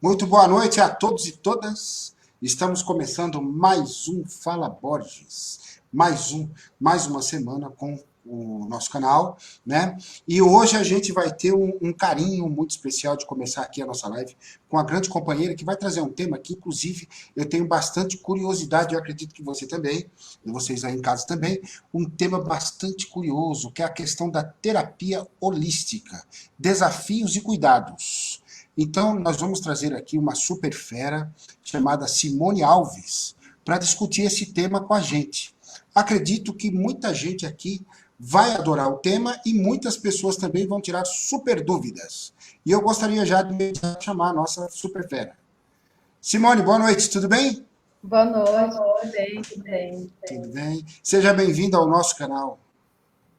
Muito boa noite a todos e todas. Estamos começando mais um Fala Borges. Mais uma semana com o nosso canal, né? E hoje a gente vai ter um carinho muito especial de começar aqui a nossa live com a grande companheira que vai trazer um tema que, inclusive, eu tenho bastante curiosidade, eu acredito que você também, e vocês aí em casa também, um tema bastante curioso, que é a questão da terapia holística, desafios e cuidados. Então, nós vamos trazer aqui uma super fera chamada Simone Alves para discutir esse tema com a gente. Acredito que muita gente aqui vai adorar o tema e muitas pessoas também vão tirar super dúvidas. E eu gostaria já de chamar a nossa super fera. Simone, boa noite, tudo bem? Boa noite, tudo bem, tudo bem. Tudo bem. Seja bem-vinda ao nosso canal.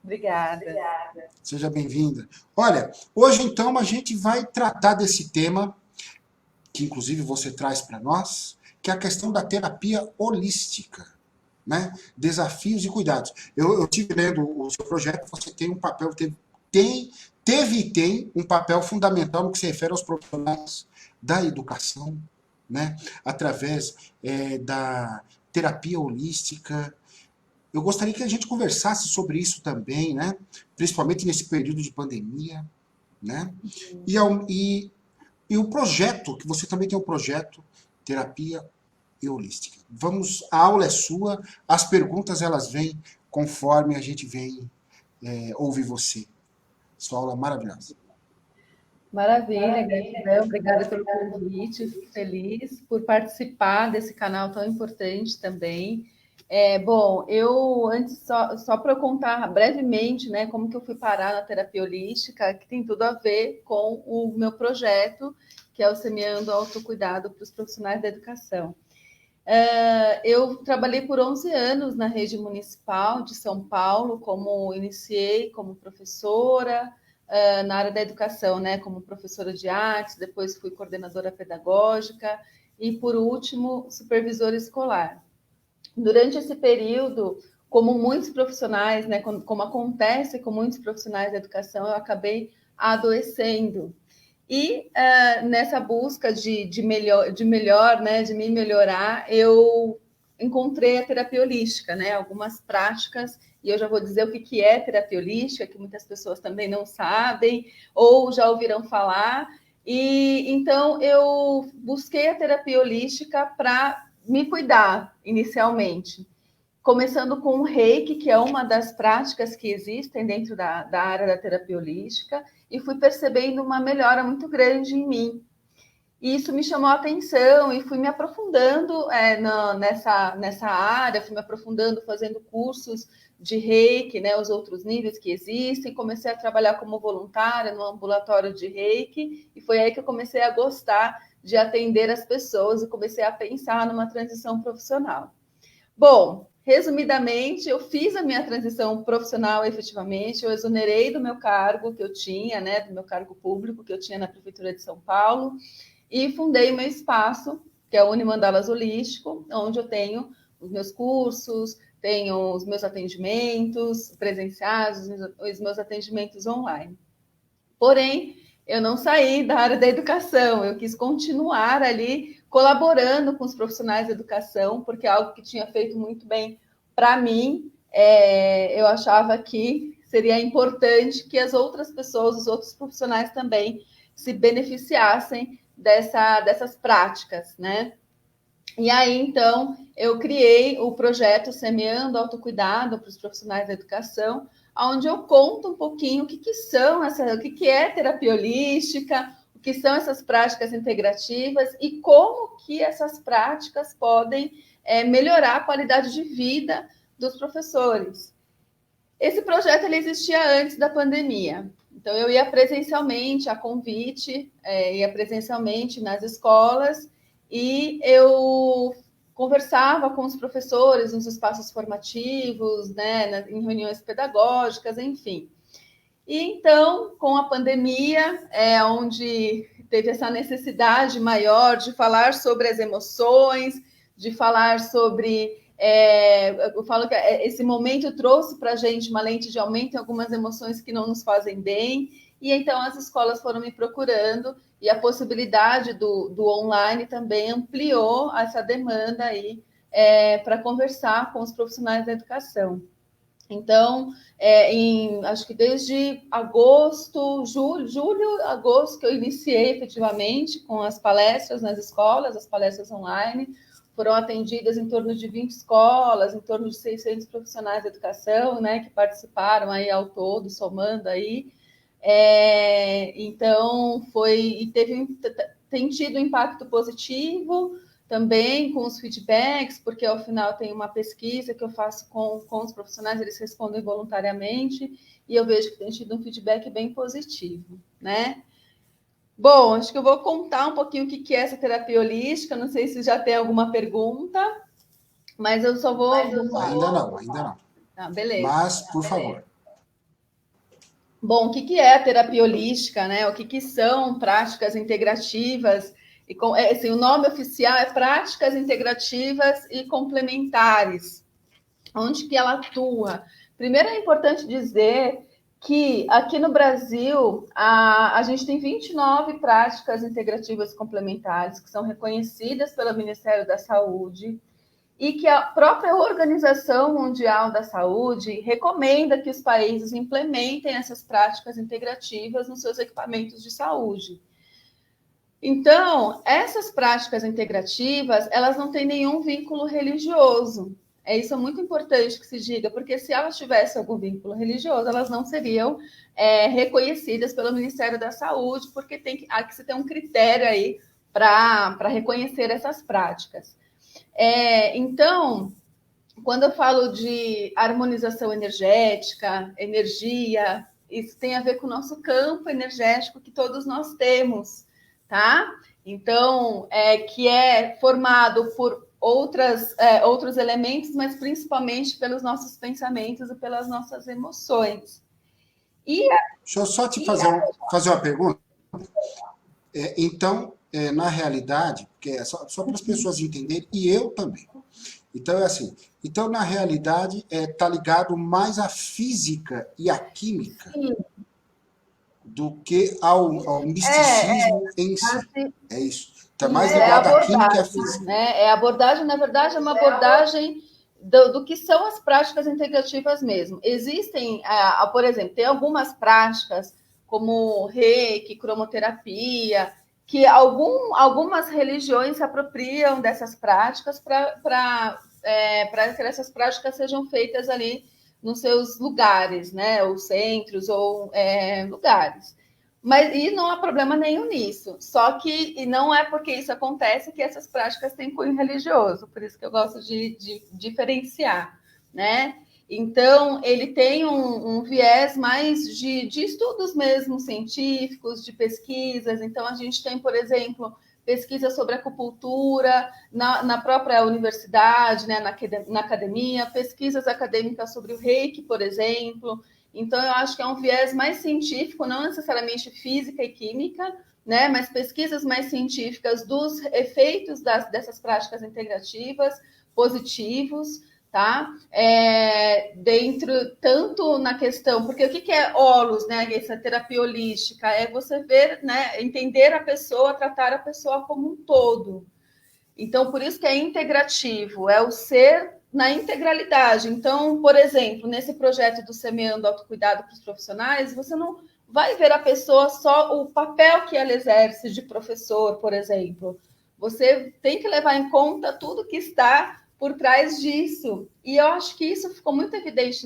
Obrigada. Seja bem-vinda. Olha, hoje então a gente vai tratar desse tema que inclusive você traz para nós, que é a questão da terapia holística, né? Desafios e cuidados. Eu tive lendo o seu projeto, você tem um papel, teve e tem um papel fundamental no que se refere aos profissionais da educação, né? Através da terapia holística. Eu gostaria que a gente conversasse sobre isso também, né? Principalmente nesse período de pandemia, né? E o projeto, que você também tem um projeto, terapia e holística. Vamos, a aula é sua, as perguntas elas vêm conforme a gente vem ouvir você. Sua aula é maravilhosa. Maravilha, gratidão, obrigada pelo convite, fico feliz por participar desse canal tão importante também. Bom, eu antes só para eu contar brevemente, né, como que eu fui parar na terapia holística, que tem tudo a ver com o meu projeto, que é o Semeando Autocuidado para os Profissionais da Educação. Eu trabalhei por 11 anos na rede municipal de São Paulo, iniciei como professora na área da educação, né, como professora de artes, depois fui coordenadora pedagógica e, por último, supervisora escolar. Durante esse período, como muitos profissionais, né, como acontece com muitos profissionais da educação, eu acabei adoecendo. E nessa busca de melhor, né, de me melhorar, eu encontrei a terapia holística, né, algumas práticas, e eu já vou dizer o que é terapia holística, que muitas pessoas também não sabem, ou já ouviram falar. E então eu busquei a terapia holística para me cuidar inicialmente. Começando com o reiki, que é uma das práticas que existem dentro da área da terapia holística, e fui percebendo uma melhora muito grande em mim. E isso me chamou a atenção e fui me aprofundando nessa área, fui me aprofundando fazendo cursos de reiki, né, os outros níveis que existem, comecei a trabalhar como voluntária no ambulatório de reiki, e foi aí que eu comecei a gostar de atender as pessoas e comecei a pensar numa transição profissional. Bom, resumidamente, eu fiz a minha transição profissional efetivamente, eu exonerei do meu cargo que eu tinha, né, do meu cargo público que eu tinha na Prefeitura de São Paulo, e fundei meu espaço, que é o Unimandalas Holístico, onde eu tenho os meus cursos, tenho os meus atendimentos presenciais, os meus atendimentos online. Porém, eu não saí da área da educação, eu quis continuar ali colaborando com os profissionais da educação, porque é algo que tinha feito muito bem para mim. Eu achava que seria importante que as outras pessoas, os outros profissionais também se beneficiassem dessas práticas, né? E aí, então, eu criei o projeto Semeando Autocuidado para os Profissionais da Educação, onde eu conto um pouquinho o que é terapia holística, o que são essas práticas integrativas e como que essas práticas podem melhorar a qualidade de vida dos professores. Esse projeto ele existia antes da pandemia. Então, eu ia presencialmente, a convite, ia presencialmente nas escolas e eu conversava com os professores nos espaços formativos, né, em reuniões pedagógicas, enfim. E então, com a pandemia, onde teve essa necessidade maior de falar sobre as emoções, de falar sobre. Eu falo que esse momento trouxe para a gente uma lente de aumento em algumas emoções que não nos fazem bem. e então as escolas foram me procurando, e a possibilidade do online também ampliou essa demanda aí para conversar com os profissionais da educação. Então, acho que desde agosto, julho, agosto, que eu iniciei efetivamente com as palestras nas escolas, as palestras online, foram atendidas em torno de 20 escolas, em torno de 600 profissionais da educação, né, que participaram aí ao todo, somando aí. Então, tem tido um impacto positivo, também com os feedbacks, porque ao final tem uma pesquisa que eu faço com os profissionais, eles respondem voluntariamente, e eu vejo que tem tido um feedback bem positivo, né? Bom, acho que eu vou contar um pouquinho o que é essa terapia holística, não sei se já tem alguma pergunta, mas eu só vou... Ainda não. Ah, beleza. Mas, por favor. Bom, o que é a terapia holística, né? O que são práticas integrativas? Assim, o nome oficial é práticas integrativas e complementares. Onde que ela atua? Primeiro é importante dizer que aqui no Brasil a gente tem 29 práticas integrativas complementares que são reconhecidas pelo Ministério da Saúde e que a própria Organização Mundial da Saúde recomenda que os países implementem essas práticas integrativas nos seus equipamentos de saúde. Então, essas práticas integrativas, elas não têm nenhum vínculo religioso. Isso é muito importante que se diga, porque se elas tivessem algum vínculo religioso, elas não seriam reconhecidas pelo Ministério da Saúde, porque há que se ter um critério aí para reconhecer essas práticas. Então, quando eu falo de harmonização energética, energia, isso tem a ver com o nosso campo energético que todos nós temos, tá? Então, que é formado por outros elementos, mas principalmente pelos nossos pensamentos e pelas nossas emoções. Deixa eu só te fazer uma pergunta. Então, na realidade, porque é só para as pessoas entenderem, e eu também. Então, é assim. Então, na realidade, está ligado mais à física e à química do que ao misticismo em si. É isso. Está mais ligado à química e à física. Né? A abordagem, na verdade, é uma abordagem do que são as práticas integrativas mesmo. Existem, por exemplo, tem algumas práticas, como reiki, cromoterapia, que algumas religiões se apropriam dessas práticas para que essas práticas sejam feitas ali nos seus lugares, né? Ou centros, ou lugares. E não há problema nenhum nisso. Só que e não é porque isso acontece que essas práticas têm cunho religioso. Por isso que eu gosto de diferenciar, né? Então, ele tem um viés mais de estudos mesmo científicos, de pesquisas. Então, a gente tem, por exemplo, pesquisa sobre acupuntura na própria universidade, né, na academia, pesquisas acadêmicas sobre o reiki, por exemplo. Então, eu acho que é um viés mais científico, não necessariamente física e química, né, mas pesquisas mais científicas dos efeitos dessas práticas integrativas positivos, tá? Tanto na questão, porque o que é holos, né? Essa terapia holística é você ver, né? Entender a pessoa, tratar a pessoa como um todo. Então, por isso que é integrativo, é o ser na integralidade. Então, por exemplo, nesse projeto do Semeando Autocuidado para os Profissionais, você não vai ver a pessoa só o papel que ela exerce de professor, por exemplo. Você tem que levar em conta tudo que está por trás disso. E eu acho que isso ficou muito evidente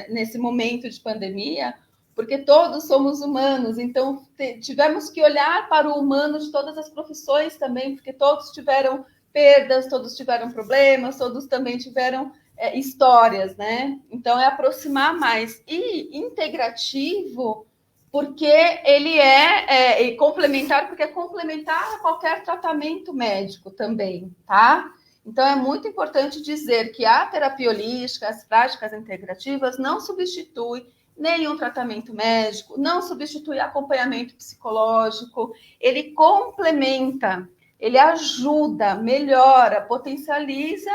nesse momento de pandemia, porque todos somos humanos, então tivemos que olhar para o humano de todas as profissões também, porque todos tiveram perdas, todos tiveram problemas, todos também tiveram histórias, né? Então é aproximar mais. E integrativo, porque ele é complementar, porque é complementar a qualquer tratamento médico também, tá? Então, é muito importante dizer que a terapia holística, as práticas integrativas, não substitui nenhum tratamento médico, não substitui acompanhamento psicológico, ele complementa, ele ajuda, melhora, potencializa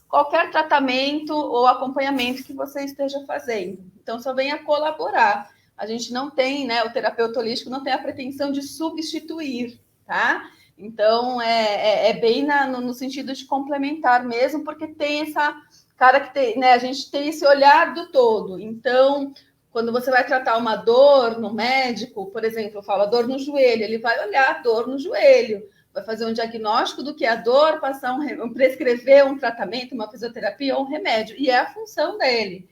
qualquer tratamento ou acompanhamento que você esteja fazendo. Então, só vem a colaborar. a gente não tem, né, o terapeuta holístico não tem a pretensão de substituir, tá? Então, é bem no sentido de complementar mesmo, porque tem essa característica, né, a gente tem esse olhar do todo. Então, quando você vai tratar uma dor no médico, por exemplo, eu falo a dor no joelho, ele vai olhar a dor no joelho, vai fazer um diagnóstico do que é a dor, prescrever um tratamento, uma fisioterapia ou um remédio, e é a função dele.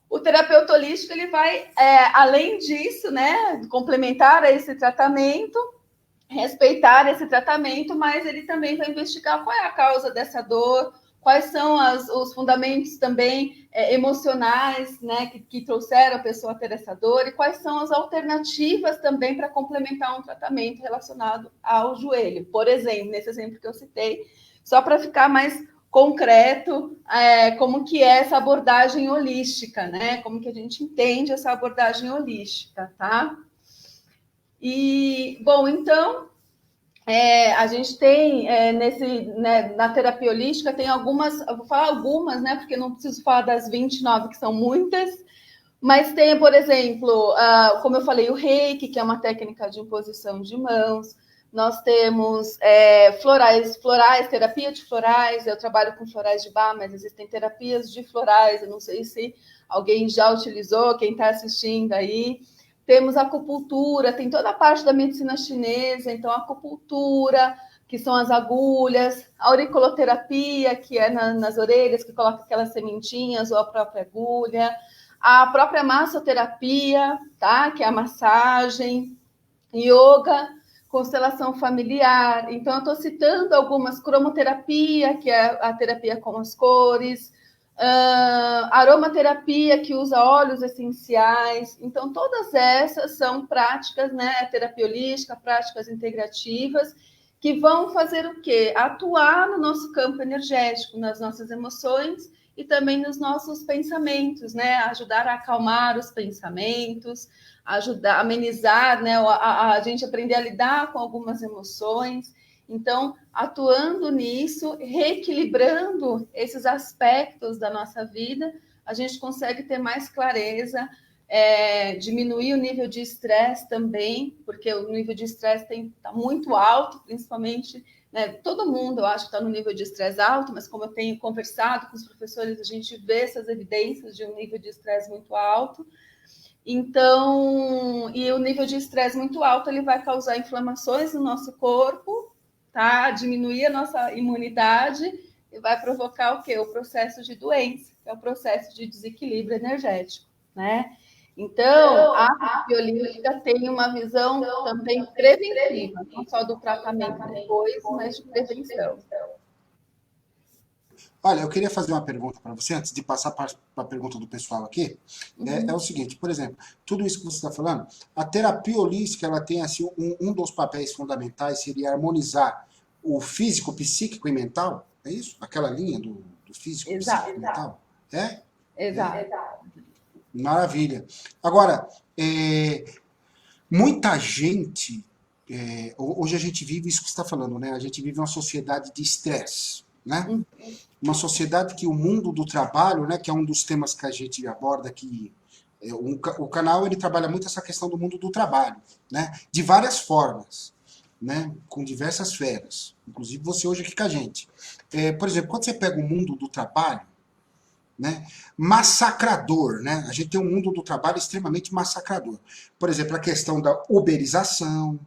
O terapeuta holístico, ele vai, além disso, né, complementar a esse tratamento, respeitar esse tratamento, mas ele também vai investigar qual é a causa dessa dor, quais são os fundamentos também emocionais, né, que trouxeram a pessoa a ter essa dor, e quais são as alternativas também para complementar um tratamento relacionado ao joelho. Por exemplo, nesse exemplo que eu citei, só para ficar mais concreto, como que é essa abordagem holística, né? Como que a gente entende essa abordagem holística, tá? E, bom, então, a gente tem na terapia holística tem algumas, eu vou falar algumas, né? Porque não preciso falar das 29, que são muitas, mas tem, por exemplo, como eu falei, o reiki, que é uma técnica de imposição de mãos. Nós temos florais, terapia de florais. Eu trabalho com florais de Bach, mas existem terapias de florais. Eu não sei se alguém já utilizou, quem está assistindo aí. Temos acupuntura, tem toda a parte da medicina chinesa, então acupuntura, que são as agulhas, a auriculoterapia, que é nas orelhas, que coloca aquelas sementinhas ou a própria agulha, a própria massoterapia, tá? Que é a massagem, yoga, constelação familiar. Então, eu estou citando algumas, cromoterapia, que é a terapia com as cores, aromaterapia, que usa óleos essenciais. Então, todas essas são práticas, né, terapia holística, práticas integrativas, que vão fazer o quê? Atuar no nosso campo energético, nas nossas emoções e também nos nossos pensamentos, né? Ajudar a acalmar os pensamentos, ajudar a amenizar, né? A gente aprender a lidar com algumas emoções. Então, atuando nisso, reequilibrando esses aspectos da nossa vida, a gente consegue ter mais clareza, diminuir o nível de estresse também, porque o nível de estresse está muito alto, principalmente, né, todo mundo, eu acho, está no nível de estresse alto, mas como eu tenho conversado com os professores, a gente vê essas evidências de um nível de estresse muito alto. Então, e o nível de estresse muito alto, ele vai causar inflamações no nosso corpo, tá? Diminuir a nossa imunidade e vai provocar o quê? O processo de doença, que é o processo de desequilíbrio energético, né? Então, a terapia holística tem uma visão também preventiva, não só do tratamento depois, mas de prevenção. Olha, eu queria fazer uma pergunta para você, antes de passar para a pergunta do pessoal aqui. É o seguinte, por exemplo, tudo isso que você está falando, a terapia holística, ela tem assim, um dos papéis fundamentais seria harmonizar o físico, psíquico e mental, é isso? Aquela linha do físico, psíquico e mental? É? Exato. Maravilha. Agora, muita gente, hoje a gente vive isso que você está falando, né? A gente vive uma sociedade de estresse, né? Uma sociedade que o mundo do trabalho, né, que é um dos temas que a gente aborda aqui, o canal ele trabalha muito essa questão do mundo do trabalho, né? De várias formas, né? Com diversas feras. Inclusive você hoje aqui com a gente. Por exemplo, quando você pega o mundo do trabalho, né, massacrador, né? A gente tem um mundo do trabalho extremamente massacrador. Por exemplo, a questão da uberização,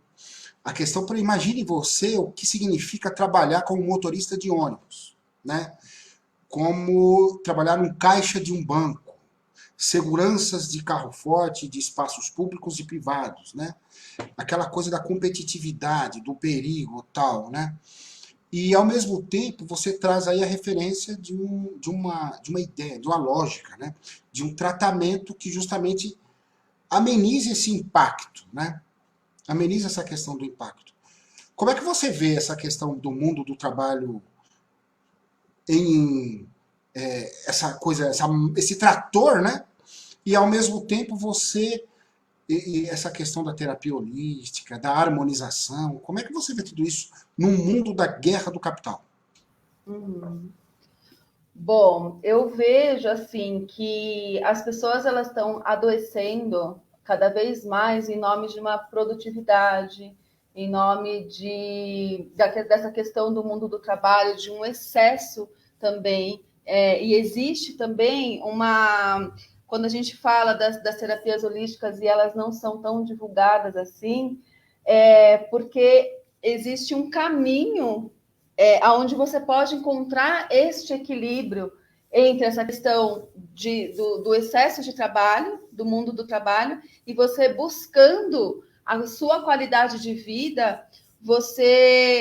a questão, imagine você o que significa trabalhar como motorista de ônibus, né? Como trabalhar num caixa de um banco, seguranças de carro forte, de espaços públicos e privados, né? Aquela coisa da competitividade, do perigo, tal, né? E, ao mesmo tempo, você traz aí a referência de uma ideia, de uma lógica, né? De um tratamento que justamente amenize esse impacto, né? Ameniza essa questão do impacto. Como é que você vê essa questão do mundo do trabalho em essa coisa, esse trator, né? E, ao mesmo tempo, essa questão da terapia holística, da harmonização, como é que você vê tudo isso no mundo da guerra do capital? Bom, eu vejo assim que as pessoas elas estão adoecendo cada vez mais em nome de uma produtividade, em nome dessa questão do mundo do trabalho, de um excesso também. E existe também quando a gente fala das terapias holísticas e elas não são tão divulgadas assim, porque existe um caminho onde você pode encontrar este equilíbrio entre essa questão do excesso de trabalho, do mundo do trabalho, e você buscando a sua qualidade de vida,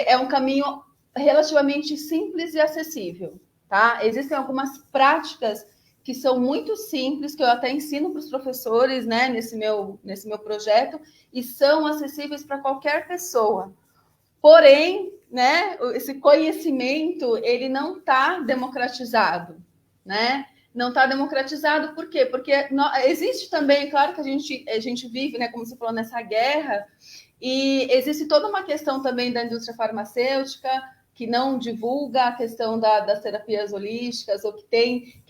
é um caminho relativamente simples e acessível, tá? Existem algumas práticas que são muito simples, que eu até ensino para os professores, né, nesse meu projeto, e são acessíveis para qualquer pessoa. Porém, né, esse conhecimento, ele não está democratizado, né? Não está democratizado por quê? Porque existe também, claro que a gente vive, né, como você falou, nessa guerra, e existe toda uma questão também da indústria farmacêutica, que não divulga a questão das terapias holísticas, ou que tem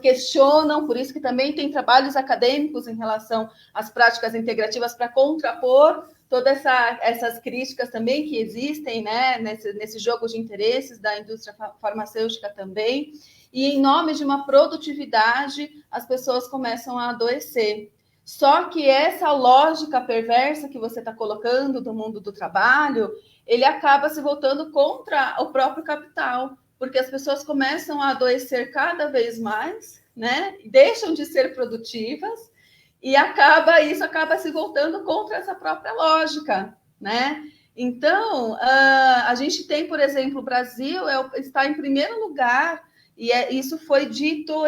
questionam, por isso que também tem trabalhos acadêmicos em relação às práticas integrativas para contrapor todas essas críticas também que existem, né, nesse jogo de interesses da indústria farmacêutica também, e em nome de uma produtividade, as pessoas começam a adoecer. Só que essa lógica perversa que você está colocando do mundo do trabalho, ele acaba se voltando contra o próprio capital, porque as pessoas começam a adoecer cada vez mais, né? Deixam de ser produtivas, e isso acaba se voltando contra essa própria lógica, né? Então, a gente tem, por exemplo, o Brasil está em primeiro lugar, e isso foi dito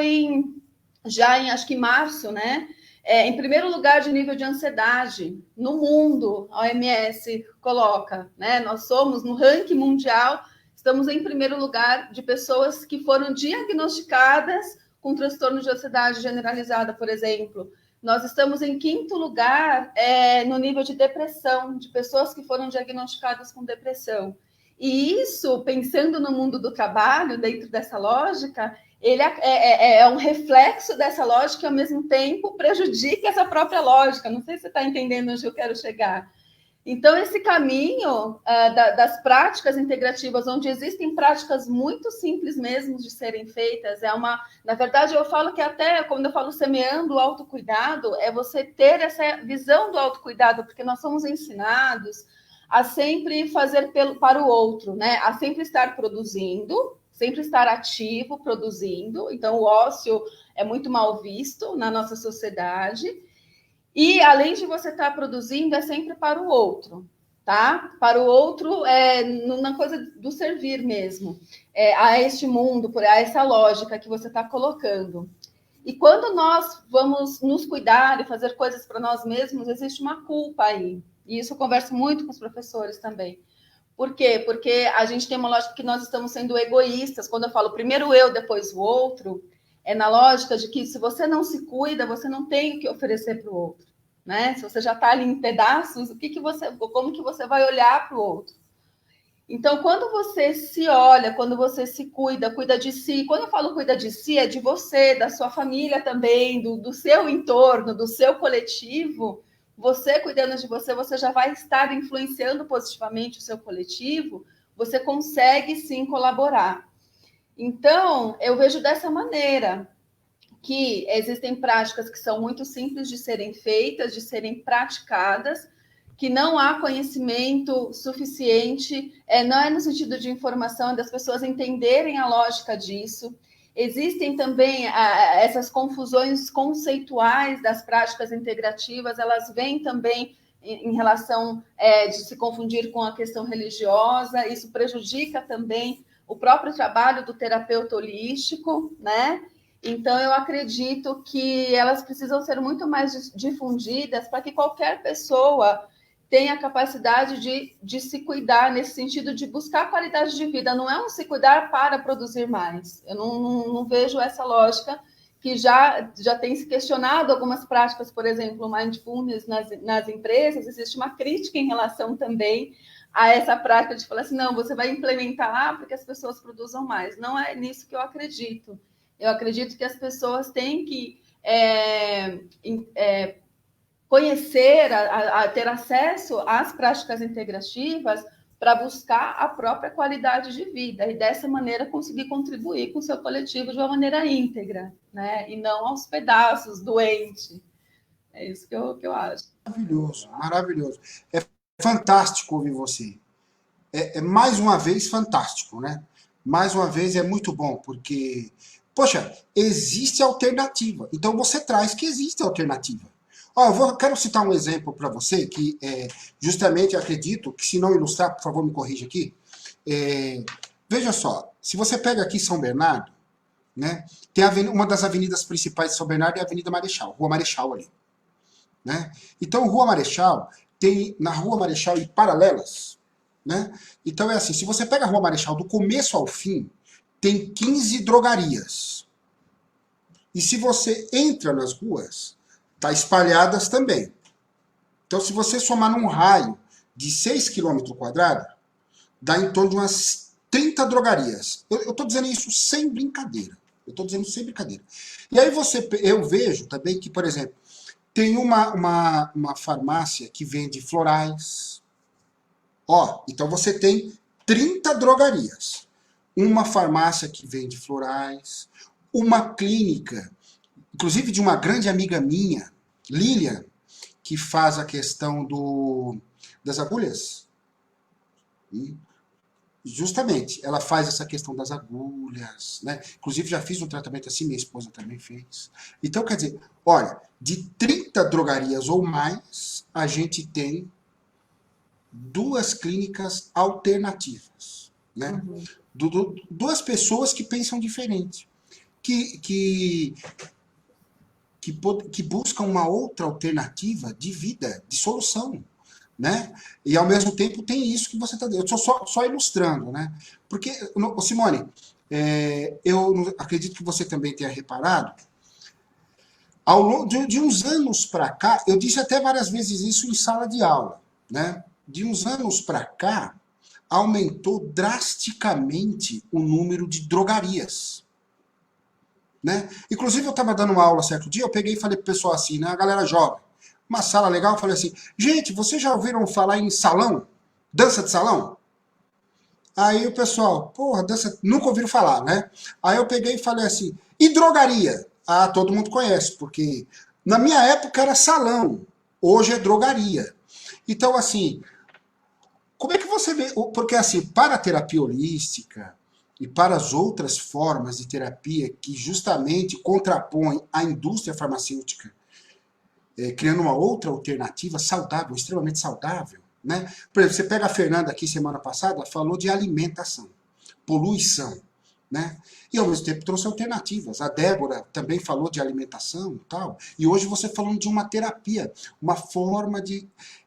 já em, acho que março, né? Em primeiro lugar de nível de ansiedade no mundo, a OMS coloca, né? Nós somos, no ranking mundial, estamos em primeiro lugar de pessoas que foram diagnosticadas com transtorno de ansiedade generalizada, por exemplo. Nós estamos em quinto lugar no nível de depressão, de pessoas que foram diagnosticadas com depressão. E isso, pensando no mundo do trabalho, dentro dessa lógica, ele é um reflexo dessa lógica e, ao mesmo tempo, prejudica essa própria lógica. Não sei se você está entendendo onde eu quero chegar. Então, esse caminho das práticas integrativas, onde existem práticas muito simples mesmo de serem feitas, na verdade, eu falo que até quando eu falo semeando o autocuidado, é você ter essa visão do autocuidado, porque nós somos ensinados a sempre fazer para o outro, né? A sempre estar produzindo, sempre estar ativo, produzindo. Então, o ócio é muito mal visto na nossa sociedade. E, além de você estar produzindo, é sempre para o outro, tá? Para o outro, na coisa do servir mesmo, a este mundo, a essa lógica que você está colocando. E quando nós vamos nos cuidar e fazer coisas para nós mesmos, existe uma culpa aí. E isso eu converso muito com os professores também. Por quê? Porque a gente tem uma lógica que nós estamos sendo egoístas. Quando eu falo primeiro eu, depois o outro, é na lógica de que se você não se cuida, você não tem o que oferecer para o outro, né? Se você já está ali em pedaços, como que você vai olhar para o outro? Então, quando você se olha, quando você se cuida de si, quando eu falo cuida de si, é de você, da sua família também, do seu entorno, do seu coletivo. Você cuidando de você, você já vai estar influenciando positivamente o seu coletivo, você consegue sim colaborar. Então, eu vejo dessa maneira, que existem práticas que são muito simples de serem feitas, de serem praticadas, que não há conhecimento suficiente, não é no sentido de informação, das pessoas entenderem a lógica disso. Existem também essas confusões conceituais das práticas integrativas, elas vêm também em relação de se confundir com a questão religiosa, isso prejudica também o próprio trabalho do terapeuta holístico, né? Então, eu acredito que elas precisam ser muito mais difundidas para que qualquer pessoa tenha a capacidade de se cuidar, nesse sentido de buscar qualidade de vida. Não é um se cuidar para produzir mais. Eu não vejo essa lógica, que já tem se questionado algumas práticas, por exemplo, mindfulness nas empresas. Existe uma crítica em relação também a essa prática de falar assim, não, você vai implementar lá para que as pessoas produzam mais. Não é nisso que eu acredito. Eu acredito que as pessoas têm que conhecer, a ter acesso às práticas integrativas para buscar a própria qualidade de vida e dessa maneira conseguir contribuir com o seu coletivo de uma maneira íntegra, né? E não aos pedaços, doente. É isso que eu acho. Maravilhoso, maravilhoso. É fantástico ouvir você. É mais uma vez fantástico, né? Mais uma vez é muito bom, porque, poxa, existe alternativa. Então você traz que existe alternativa. Ó, quero citar um exemplo para você que justamente acredito que, se não ilustrar, por favor, me corrija aqui. Veja só, se você pega aqui São Bernardo, né, tem uma das avenidas principais de São Bernardo é a Avenida Marechal, Rua Marechal ali. Né? Então, Rua Marechal, tem na Rua Marechal e paralelas, né? Então é assim, se você pega a Rua Marechal do começo ao fim, tem 15 drogarias. E se você entra nas ruas, tá espalhadas também. Então, se você somar num raio de 6 quilômetros quadrados, dá em torno de umas 30 drogarias. Eu estou dizendo isso sem brincadeira. Eu estou dizendo sem brincadeira. E aí eu vejo também que, por exemplo, tem uma farmácia que vende florais. Ó, então você tem 30 drogarias. Uma farmácia que vende florais. Uma clínica, inclusive de uma grande amiga minha, Lilian, que faz a questão das agulhas. Justamente, ela faz essa questão das agulhas, né? Inclusive já fiz um tratamento assim, minha esposa também fez. Então, quer dizer, olha, de 30 drogarias ou mais, a gente tem 2 clínicas alternativas, né? Uhum. Duas pessoas que pensam diferente, que, que buscam uma outra alternativa de vida, de solução, né? E ao mesmo tempo tem isso que você está dizendo. Eu estou só ilustrando, né? Porque, Simone, eu acredito que você também tenha reparado, ao longo de uns anos para cá, eu disse até várias vezes isso em sala de aula, né? De uns anos para cá, aumentou drasticamente o número de drogarias. Né? Inclusive, eu estava dando uma aula certo dia, eu peguei e falei pro pessoal assim, né, a galera jovem, uma sala legal, eu falei assim, gente, vocês já ouviram falar em salão? Dança de salão? Aí o pessoal, porra, dança, nunca ouviram falar, né? Aí eu peguei e falei assim, e drogaria? Ah, todo mundo conhece, porque na minha época era salão, hoje é drogaria. Então, assim, como é que você vê? Porque, assim, para a terapia holística e para as outras formas de terapia que justamente contrapõem a indústria farmacêutica, criando uma outra alternativa saudável, extremamente saudável, né? Por exemplo, você pega a Fernanda aqui semana passada, falou de alimentação, poluição, né? E ao mesmo tempo trouxe alternativas. A Débora também falou de alimentação e tal. E hoje você falando de uma terapia, uma forma de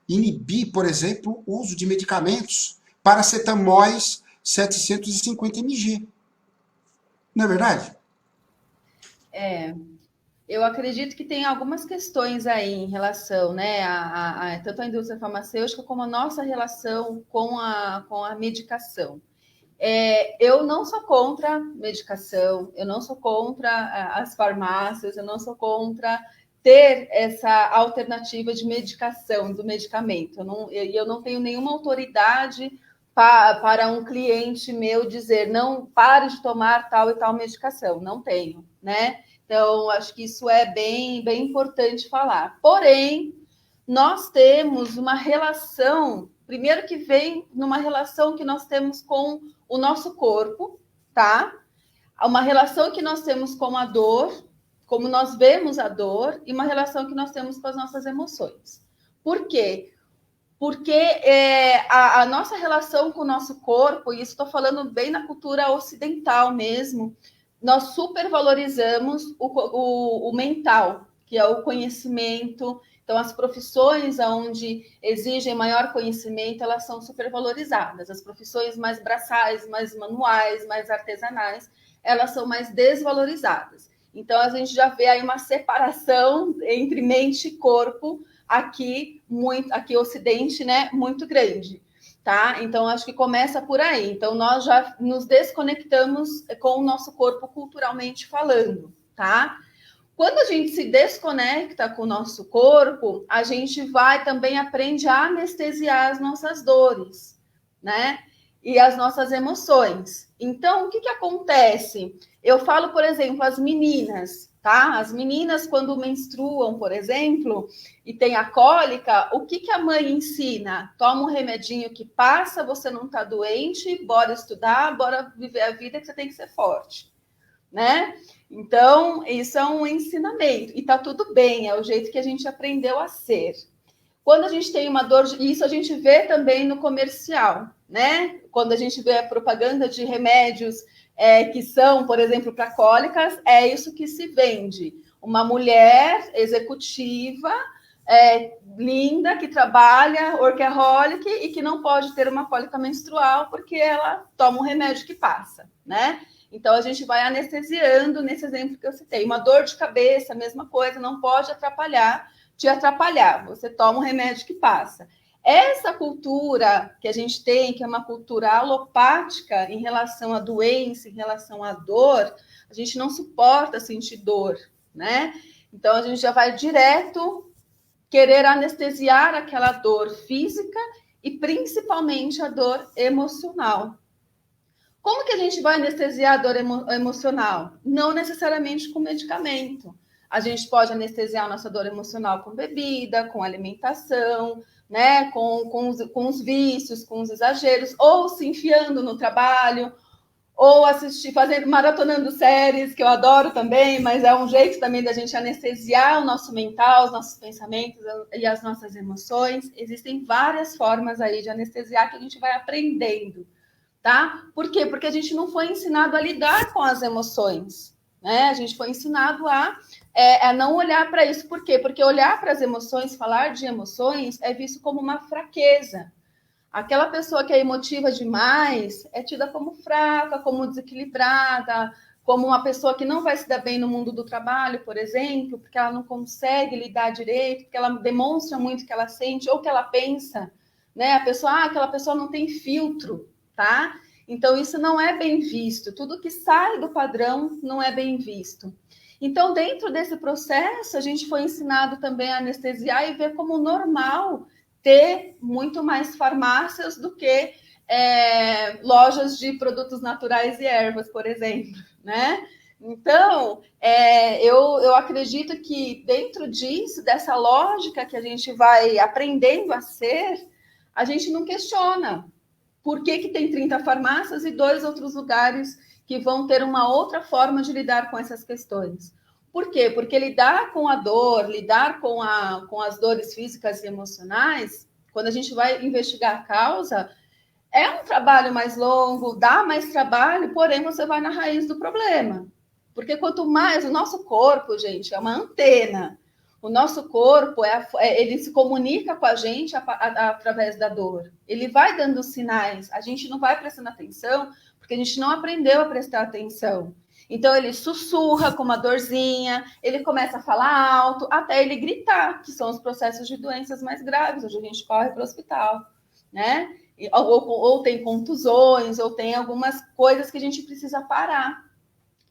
inibir, por exemplo, o uso de medicamentos, paracetamóis 750 mg. Não é verdade? É, eu acredito que tem algumas questões aí em relação, né, tanto a indústria farmacêutica como a nossa relação com a medicação. Eu não sou contra medicação, eu não sou contra as farmácias, eu não sou contra ter essa alternativa de medicação, do medicamento. Eu não tenho nenhuma autoridade para um cliente meu dizer não pare de tomar tal e tal medicação. Não tenho, né? Então, acho que isso é bem, bem importante falar. Porém, nós temos uma relação, primeiro que vem numa relação que nós temos com o nosso corpo, tá? Uma relação que nós temos com a dor, como nós vemos a dor, e uma relação que nós temos com as nossas emoções. Por quê? Porque a nossa relação com o nosso corpo, e isso estou falando bem na cultura ocidental mesmo, nós supervalorizamos o mental, que é o conhecimento. Então, as profissões onde exigem maior conhecimento, elas são supervalorizadas. As profissões mais braçais, mais manuais, mais artesanais, elas são mais desvalorizadas. Então, a gente já vê aí uma separação entre mente e corpo aqui Ocidente, né, muito grande, tá? Então acho que começa por aí. Então nós já nos desconectamos com o nosso corpo culturalmente falando, tá? Quando a gente se desconecta com o nosso corpo, a gente vai também aprende a anestesiar as nossas dores, né? E as nossas emoções. Então, o que acontece? Eu falo, por exemplo, as meninas, tá? As meninas, quando menstruam, por exemplo, e tem a cólica, o que a mãe ensina? Toma um remedinho que passa, você não tá doente, bora estudar, bora viver a vida que você tem que ser forte, né? Então, isso é um ensinamento. E tá tudo bem, é o jeito que a gente aprendeu a ser. Quando a gente tem uma dor, isso a gente vê também no comercial, né? Quando a gente vê a propaganda de remédios que são, por exemplo, para cólicas, é isso que se vende. Uma mulher executiva, linda, que trabalha, workaholic, e que não pode ter uma cólica menstrual porque ela toma um remédio que passa, né? Então, a gente vai anestesiando nesse exemplo que eu citei. Uma dor de cabeça, mesma coisa, não pode te atrapalhar. Você toma um remédio que passa. Essa cultura que a gente tem, que é uma cultura alopática em relação à doença, em relação à dor, a gente não suporta sentir dor, né? Então, a gente já vai direto querer anestesiar aquela dor física e principalmente a dor emocional. Como que a gente vai anestesiar a dor emocional? Não necessariamente com medicamento. A gente pode anestesiar a nossa dor emocional com bebida, com alimentação, né? Com os vícios, com os exageros, ou se enfiando no trabalho, ou maratonando séries, que eu adoro também, mas é um jeito também da gente anestesiar o nosso mental, os nossos pensamentos e as nossas emoções. Existem várias formas aí de anestesiar que a gente vai aprendendo. Tá? Por quê? Porque a gente não foi ensinado a lidar com as emoções, né? A gente foi ensinado a não olhar para isso. Por quê? Porque olhar para as emoções, falar de emoções, é visto como uma fraqueza. Aquela pessoa que é emotiva demais é tida como fraca, como desequilibrada, como uma pessoa que não vai se dar bem no mundo do trabalho, por exemplo, porque ela não consegue lidar direito, porque ela demonstra muito o que ela sente ou o que ela pensa, né? Aquela pessoa não tem filtro, tá? Então, isso não é bem visto. Tudo que sai do padrão não é bem visto. Então, dentro desse processo, a gente foi ensinado também a anestesiar e ver como normal ter muito mais farmácias do que lojas de produtos naturais e ervas, por exemplo, né? Então, eu acredito que dentro disso, dessa lógica que a gente vai aprendendo a ser, a gente não questiona por que tem 30 farmácias e 2 outros lugares que vão ter uma outra forma de lidar com essas questões. Por quê? Porque lidar com a dor, lidar com as dores físicas e emocionais, quando a gente vai investigar a causa, é um trabalho mais longo, dá mais trabalho, porém você vai na raiz do problema. Porque quanto mais o nosso corpo, gente, é uma antena. O nosso corpo ele se comunica com a gente através da dor. Ele vai dando sinais. A gente não vai prestando atenção porque a gente não aprendeu a prestar atenção. Então ele sussurra com uma dorzinha, ele começa a falar alto, até ele gritar, que são os processos de doenças mais graves, onde a gente corre para o hospital, né? Ou tem contusões, ou tem algumas coisas que a gente precisa parar.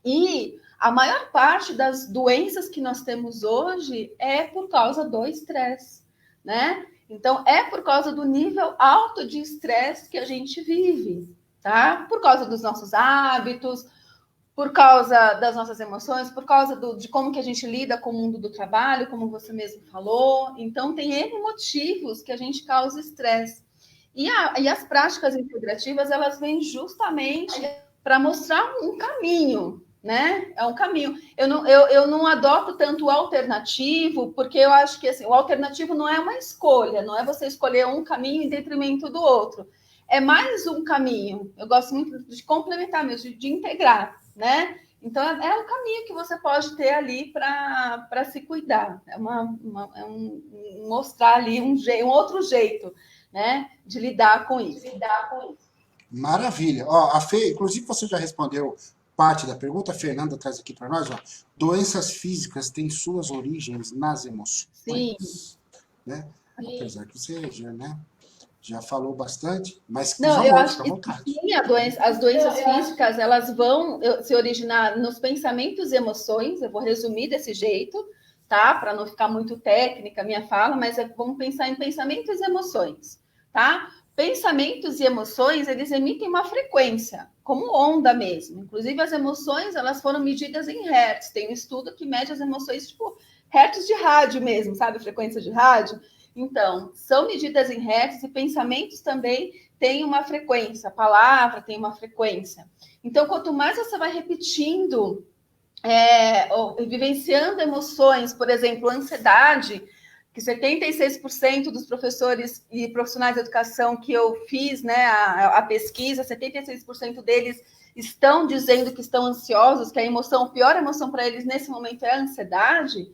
E a maior parte das doenças que nós temos hoje é por causa do estresse, né? Então, é por causa do nível alto de estresse que a gente vive, tá? Por causa dos nossos hábitos, por causa das nossas emoções, por causa de como que a gente lida com o mundo do trabalho, como você mesmo falou. Então, tem N motivos que a gente causa estresse. E as práticas integrativas, elas vêm justamente para mostrar um caminho, né? É um caminho. Eu não adoto tanto o alternativo, porque eu acho que assim, o alternativo não é uma escolha, não é você escolher um caminho em detrimento do outro. É mais um caminho. Eu gosto muito de complementar mesmo, de integrar, né? Então, é um caminho que você pode ter ali para se cuidar. Mostrar ali um outro jeito, né, de lidar com isso. Maravilha. Ó, a Fê, inclusive você já respondeu parte da pergunta, a Fernanda traz aqui para nós, ó, doenças físicas têm suas origens nas emoções. Sim. Né? Apesar que seja, né? já falou bastante, mas por Não, eu favor, acho fica à que vontade. sim, as doenças físicas, elas vão se originar nos pensamentos e emoções, eu vou resumir desse jeito, tá? Para não ficar muito técnica a minha fala, mas vamos pensar em pensamentos e emoções, tá? Pensamentos e emoções, eles emitem uma frequência, como onda mesmo. Inclusive, as emoções, elas foram medidas em hertz. Tem um estudo que mede as emoções, tipo, hertz de rádio mesmo, sabe? Frequência de rádio. Então, são medidas em hertz e pensamentos também têm uma frequência, a palavra tem uma frequência. Então, quanto mais você vai repetindo, vivenciando emoções, por exemplo, ansiedade, que 76% dos professores e profissionais de educação que eu fiz, né, a pesquisa, 76% deles estão dizendo que estão ansiosos, que a pior emoção para eles nesse momento é a ansiedade.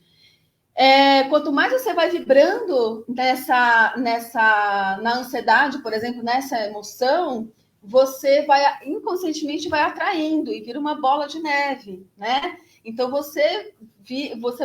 Quanto mais você vai vibrando na ansiedade, por exemplo, nessa emoção, você vai inconscientemente vai atraindo e vira uma bola de neve, né? Então você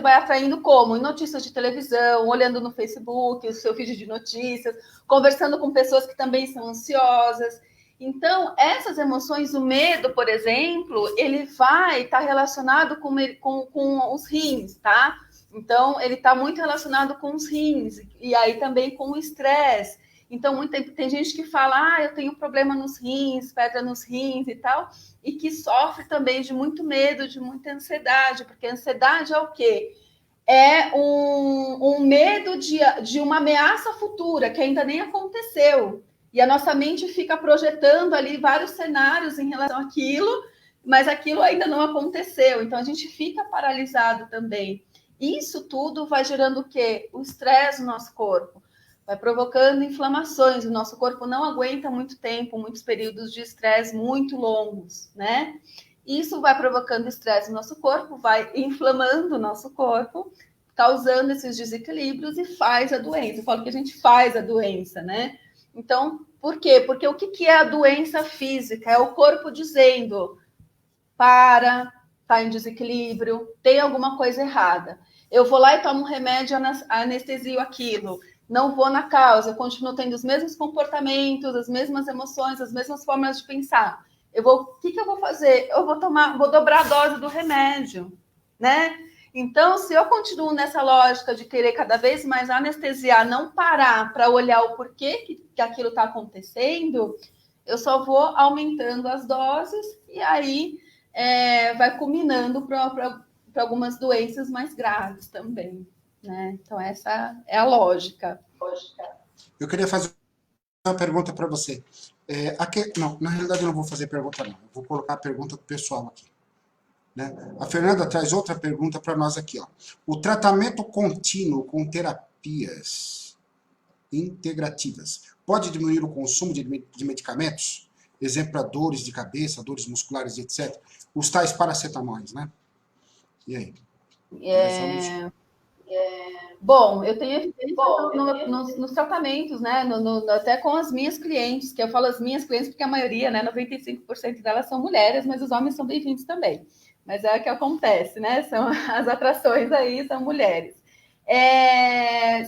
vai atraindo como? Em notícias de televisão, olhando no Facebook, o seu feed de notícias, conversando com pessoas que também são ansiosas. Então, essas emoções, o medo, por exemplo, ele vai estar relacionado com os rins, tá? Então, ele está muito relacionado com os rins, e aí também com o estresse. Então, tem gente que fala, eu tenho problema nos rins, pedra nos rins e tal, e que sofre também de muito medo, de muita ansiedade, porque a ansiedade é o quê? É um medo de uma ameaça futura que ainda nem aconteceu. E a nossa mente fica projetando ali vários cenários em relação àquilo, mas aquilo ainda não aconteceu. Então, a gente fica paralisado também. Isso tudo vai gerando o quê? O estresse no nosso corpo. Vai provocando inflamações. O nosso corpo não aguenta muito tempo, muitos períodos de estresse muito longos, né? Isso vai provocando estresse no nosso corpo, vai inflamando o nosso corpo, causando esses desequilíbrios e faz a doença. Eu falo que a gente faz a doença, né? Então, por quê? Porque o que é a doença física? É o corpo dizendo, está em desequilíbrio, tem alguma coisa errada. Eu vou lá e tomo um remédio, anestesio aquilo. Não vou na causa, eu continuo tendo os mesmos comportamentos, as mesmas emoções, as mesmas formas de pensar. O que eu vou fazer? Eu vou dobrar a dose do remédio, né? Então, se eu continuo nessa lógica de querer cada vez mais anestesiar, não parar para olhar o porquê que aquilo está acontecendo, eu só vou aumentando as doses e aí vai culminando para algumas doenças mais graves também, né? Então, essa é a lógica. Eu queria fazer uma pergunta para você. Não, na realidade eu não vou fazer pergunta não. Eu vou colocar a pergunta do pessoal aqui. Né? A Fernanda traz outra pergunta para nós aqui. Ó. O tratamento contínuo com terapias integrativas pode diminuir o consumo de medicamentos? Exemplo para dores de cabeça, dores musculares, etc. Os tais paracetamóis, né? E aí? Bom, eu tenho evidência nos tratamentos, né? Até com as minhas clientes, que eu falo as minhas clientes porque a maioria, né, 95% delas são mulheres, mas os homens são bem-vindos também. Mas é o que acontece, né? São as atrações aí, são mulheres.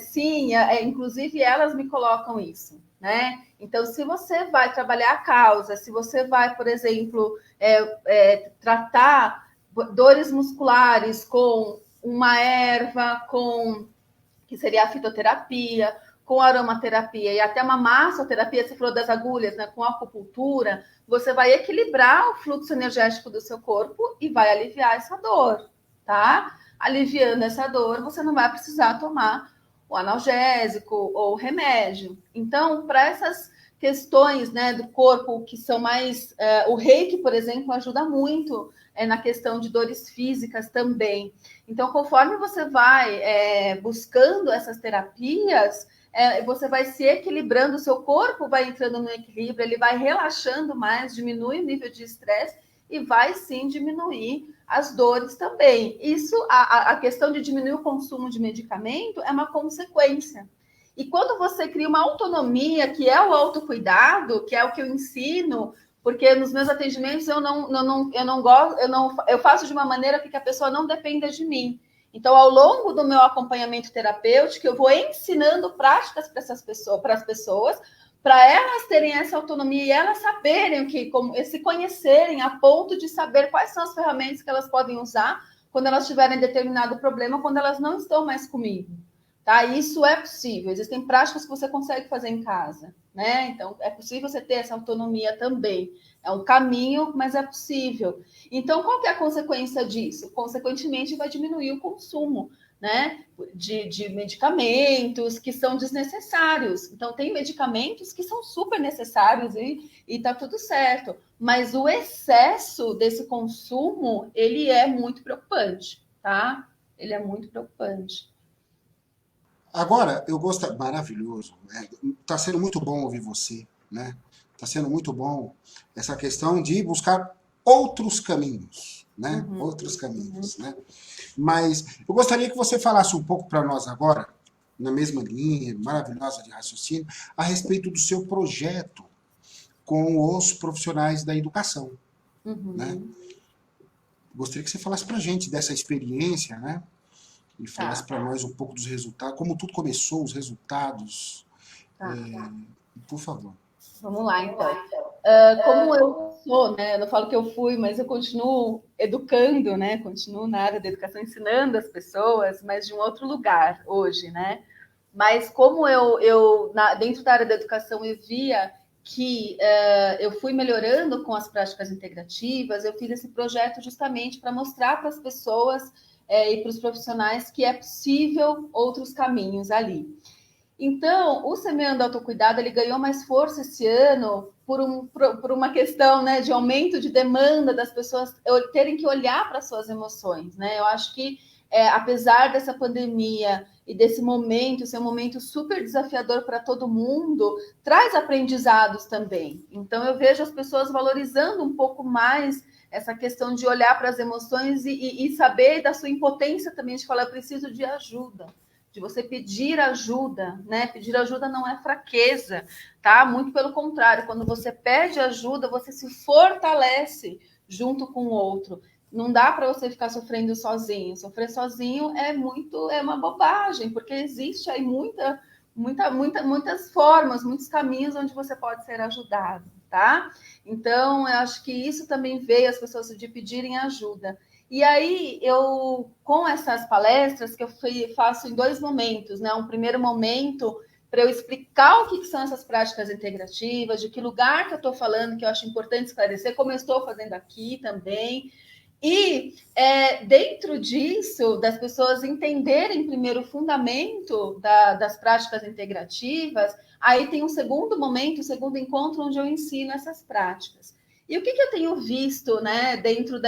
Sim, inclusive elas me colocam isso, né? Então, se você vai trabalhar a causa, se você vai, por exemplo, tratar dores musculares com uma erva, que seria a fitoterapia, com aromaterapia e até uma massoterapia, você falou das agulhas, né, com acupuntura, você vai equilibrar o fluxo energético do seu corpo e vai aliviar essa dor, tá? Aliviando essa dor, você não vai precisar tomar o analgésico ou o remédio. Então, para essas questões, né, do corpo que são mais... o reiki, por exemplo, ajuda muito na questão de dores físicas também. Então, conforme você vai buscando essas terapias, você vai se equilibrando, o seu corpo vai entrando no equilíbrio, ele vai relaxando mais, diminui o nível de estresse e vai sim diminuir as dores também. Isso, a questão de diminuir o consumo de medicamento é uma consequência. E quando você cria uma autonomia, que é o autocuidado, que é o que eu ensino, porque nos meus atendimentos eu faço de uma maneira que a pessoa não dependa de mim. Então, ao longo do meu acompanhamento terapêutico, eu vou ensinando práticas para as pessoas, para elas terem essa autonomia e elas saberem o que, como, se conhecerem a ponto de saber quais são as ferramentas que elas podem usar quando elas tiverem determinado problema, quando elas não estão mais comigo. Tá? Isso é possível. Existem práticas que você consegue fazer em casa, né? Então, é possível você ter essa autonomia também. É um caminho, mas é possível. Então, qual que é a consequência disso? Consequentemente, vai diminuir o consumo, né? De medicamentos que são desnecessários. Então, tem medicamentos que são super necessários e tá tudo certo. Mas o excesso desse consumo, ele é muito preocupante, tá? Ele é muito preocupante. Agora, eu gosto, maravilhoso, está sendo muito bom ouvir você, né? Está sendo muito bom essa questão de buscar outros caminhos, né? Uhum, Outros uhum. caminhos, né? Mas eu gostaria que você falasse um pouco para nós agora, na mesma linha maravilhosa de raciocínio, a respeito do seu projeto com os profissionais da educação, né? Uhum, Gostaria que você falasse para a gente dessa experiência, né? E falasse tá, para nós um pouco dos resultados, como tudo começou, os resultados, tá. por favor. Vamos lá, então. Como eu sou, né? Eu não falo que eu fui, mas eu continuo educando, né? Continuo na área da educação, ensinando as pessoas, mas de um outro lugar hoje, né? Mas como dentro da área da educação, eu via que eu fui melhorando com as práticas integrativas, eu fiz esse projeto justamente para mostrar para as pessoas e para os profissionais que é possível outros caminhos ali. Então, o Semeando Autocuidado ele ganhou mais força esse ano por uma questão, né, de aumento de demanda das pessoas terem que olhar para suas emoções. Né? Eu acho que, apesar dessa pandemia e desse momento ser um momento super desafiador para todo mundo, traz aprendizados também. Então, eu vejo as pessoas valorizando um pouco mais essa questão de olhar para as emoções e saber da sua impotência também, de falar, eu preciso de ajuda, de você pedir ajuda, né? Pedir ajuda não é fraqueza, tá? Muito pelo contrário, quando você pede ajuda, você se fortalece junto com o outro. Não dá para você ficar sofrendo sozinho. Sofrer sozinho é uma bobagem, porque existe aí muitas formas, muitos caminhos onde você pode ser ajudado, tá? Então, eu acho que isso também veio as pessoas de pedirem ajuda. E aí, com essas palestras, que eu faço em dois momentos, né? Um primeiro momento para eu explicar o que são essas práticas integrativas, de que lugar que eu estou falando, que eu acho importante esclarecer, como eu estou fazendo aqui também. E dentro disso, das pessoas entenderem primeiro o fundamento das práticas integrativas, aí tem um segundo momento, um segundo encontro, onde eu ensino essas práticas. E o que eu tenho visto, né, dentro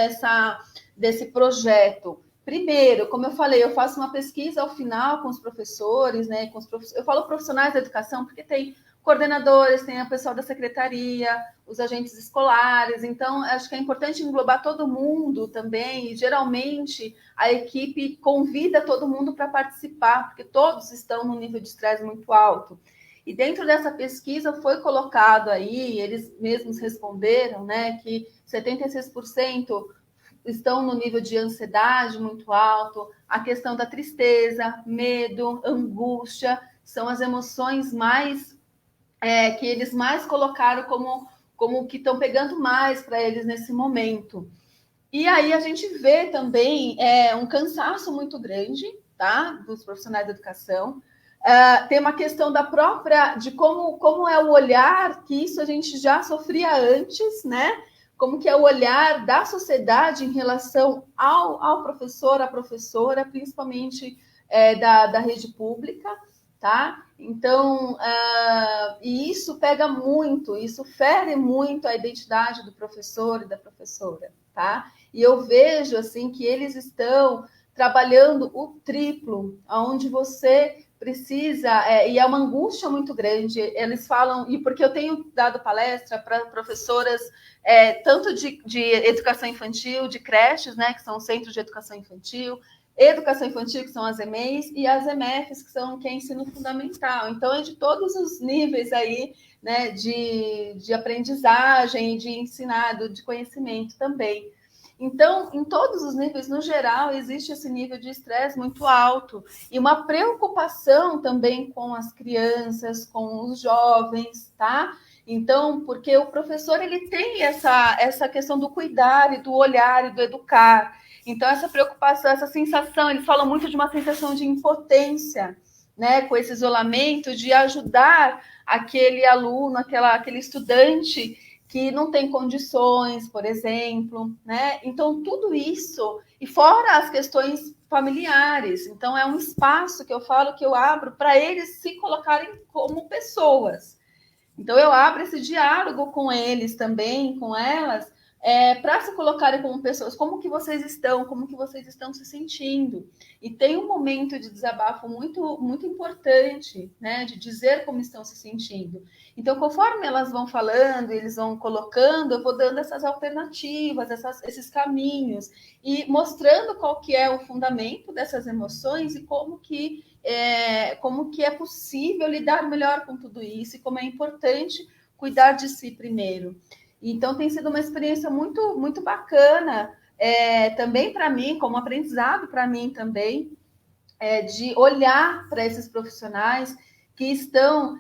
desse projeto? Primeiro, como eu falei, eu faço uma pesquisa ao final com os professores, né? Eu falo profissionais da educação, porque tem coordenadores, tem o pessoal da secretaria, os agentes escolares, então acho que é importante englobar todo mundo também, e geralmente a equipe convida todo mundo para participar, porque todos estão num nível de estresse muito alto. E dentro dessa pesquisa foi colocado aí, eles mesmos responderam, né, que 76% estão no nível de ansiedade muito alto, a questão da tristeza, medo, angústia, são as emoções mais que eles mais colocaram como que estão pegando mais para eles nesse momento. E aí a gente vê também um cansaço muito grande, tá, dos profissionais da educação. Tem uma questão da própria, de como é o olhar, que isso a gente já sofria antes, né? Como que é o olhar da sociedade em relação ao professor, à professora, principalmente da rede pública, tá? Então, e isso pega muito, isso fere muito a identidade do professor e da professora, tá? E eu vejo assim que eles estão trabalhando o triplo, aonde você precisa, e é uma angústia muito grande. Eles falam, e porque eu tenho dado palestra para professoras tanto de educação infantil, de creches, né, que são os centros de educação infantil, que são as EMEIs, e as EMFs, que são que é ensino fundamental. Então, é de todos os níveis aí, né, de aprendizagem, de ensinado, de conhecimento também. Então, em todos os níveis, no geral, existe esse nível de estresse muito alto e uma preocupação também com as crianças, com os jovens, tá? Então, porque o professor ele tem essa questão do cuidar e do olhar e do educar. Então, essa preocupação, essa sensação, ele fala muito de uma sensação de impotência, né? Com esse isolamento, de ajudar aquele aluno, aquele estudante que não tem condições, por exemplo, né? Então, tudo isso, e fora as questões familiares. Então, é um espaço que eu falo que eu abro para eles se colocarem como pessoas. Então, eu abro esse diálogo com eles também, com elas, para se colocarem como pessoas. Como que vocês estão? Como que vocês estão se sentindo? E tem um momento de desabafo muito, muito importante, né? De dizer como estão se sentindo. Então, conforme elas vão falando, eles vão colocando, eu vou dando essas alternativas, esses caminhos, e mostrando qual que é o fundamento dessas emoções e como que é possível lidar melhor com tudo isso e como é importante cuidar de si primeiro. Então, tem sido uma experiência muito, muito bacana, também para mim, como aprendizado para mim também, de olhar para esses profissionais que estão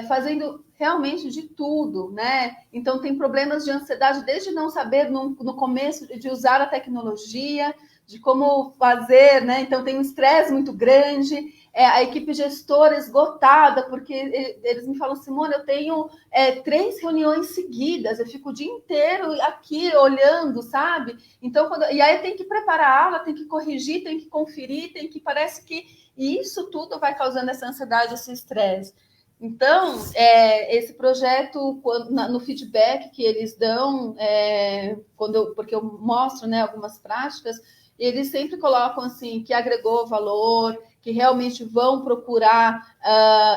fazendo realmente de tudo, né? Então, tem problemas de ansiedade desde não saber no começo de usar a tecnologia, de como fazer, né? Então, tem um estresse muito grande, a equipe gestora esgotada, porque eles me falam, Simone, eu tenho 3 reuniões seguidas, eu fico o dia inteiro aqui olhando, sabe? Então, e aí tem que preparar a aula, tem que corrigir, tem que conferir, parece que isso tudo vai causando essa ansiedade, esse estresse. Então, esse projeto, no feedback que eles dão, porque eu mostro, né, algumas práticas, eles sempre colocam assim que agregou valor, que realmente vão procurar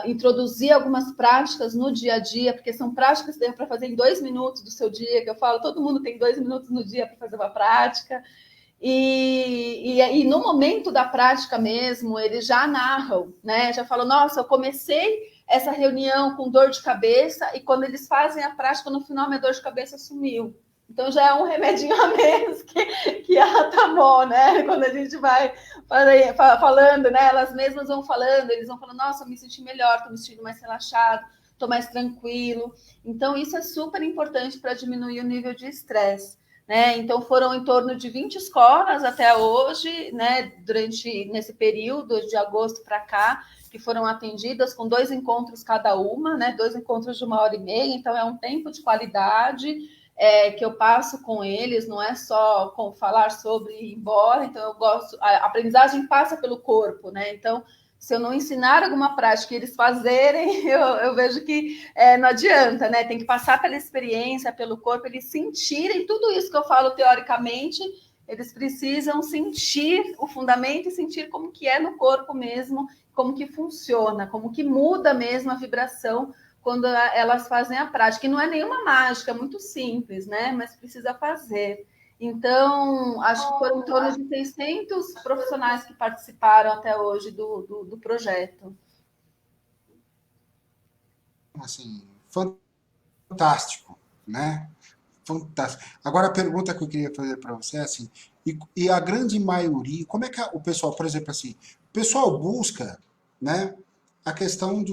introduzir algumas práticas no dia a dia, porque são práticas que dá para fazer em 2 minutos do seu dia, que eu falo, todo mundo tem 2 minutos no dia para fazer uma prática. E no momento da prática mesmo, eles já narram, né? Já falam, nossa, eu comecei essa reunião com dor de cabeça, e quando eles fazem a prática, no final, minha dor de cabeça sumiu. Então já é um remedinho a menos que a Tamó, né? Quando a gente vai falando, né? Elas mesmas vão falando, eles vão falando, nossa, eu me senti melhor, estou me sentindo mais relaxado, estou mais tranquilo. Então, isso é super importante para diminuir o nível de estresse. Né? Então, foram em torno de 20 escolas até hoje, né? Nesse período de agosto para cá, que foram atendidas com 2 encontros cada uma, né? 2 encontros de 1h30, então é um tempo de qualidade que eu passo com eles, não é só falar sobre ir embora, então eu gosto, a aprendizagem passa pelo corpo, né? Então, se eu não ensinar alguma prática e eles fazerem, eu vejo que não adianta, né? Tem que passar pela experiência, pelo corpo, eles sentirem tudo isso que eu falo teoricamente, eles precisam sentir o fundamento e sentir como que é no corpo mesmo, como que funciona, como que muda mesmo a vibração quando elas fazem a prática. E não é nenhuma mágica, é muito simples, né? Mas precisa fazer. Então, acho que foram em torno de 600 profissionais que participaram até hoje do projeto. Assim, fantástico, né? Fantástico. Agora, a pergunta que eu queria fazer para você é assim, e a grande maioria, como é que o pessoal, por exemplo, assim, o pessoal busca, né, a questão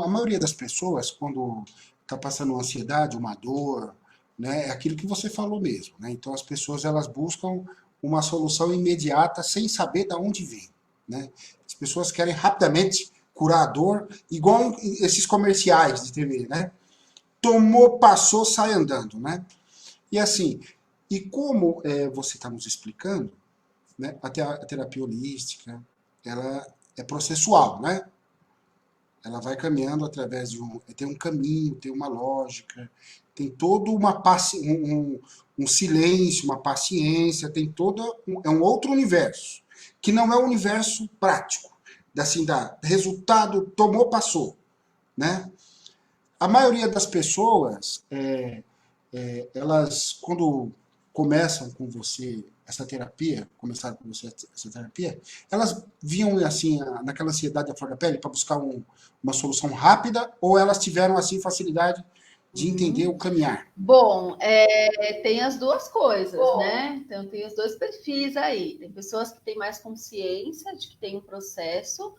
a maioria das pessoas, quando está passando uma ansiedade, uma dor, né, é aquilo que você falou mesmo, né? Então, as pessoas, elas buscam uma solução imediata sem saber de onde vem, né? As pessoas querem rapidamente curar a dor, igual esses comerciais de TV, né? Tomou, passou, sai andando, né? E assim, e como você está nos explicando, né, a terapia holística, ela é processual, né? Ela vai caminhando através tem um caminho, tem uma lógica, tem todo um silêncio, uma paciência, tem é um outro universo, que não é o universo prático, assim, resultado, tomou, passou, né? A maioria das pessoas, elas, quando começam com você essa terapia, começaram com você essa terapia, elas vinham assim, naquela ansiedade à flor da pele para buscar uma solução rápida, ou elas tiveram assim facilidade de entender o caminhar? Bom, tem as duas coisas, né? Então, tem os dois perfis aí. Tem pessoas que têm mais consciência de que tem um processo,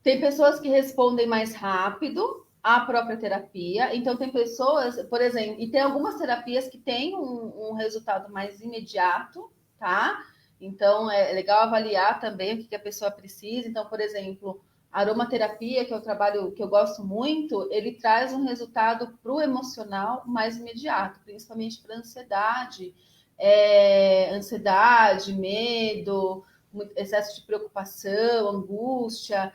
tem pessoas que respondem mais rápido à própria terapia. Então, tem pessoas, por exemplo, e tem algumas terapias que têm um resultado mais imediato, tá? Então, é legal avaliar também o que a pessoa precisa. Então, por exemplo, a aromaterapia, que é o trabalho que eu gosto muito, ele traz um resultado para o emocional mais imediato, principalmente para ansiedade, medo, excesso de preocupação, angústia.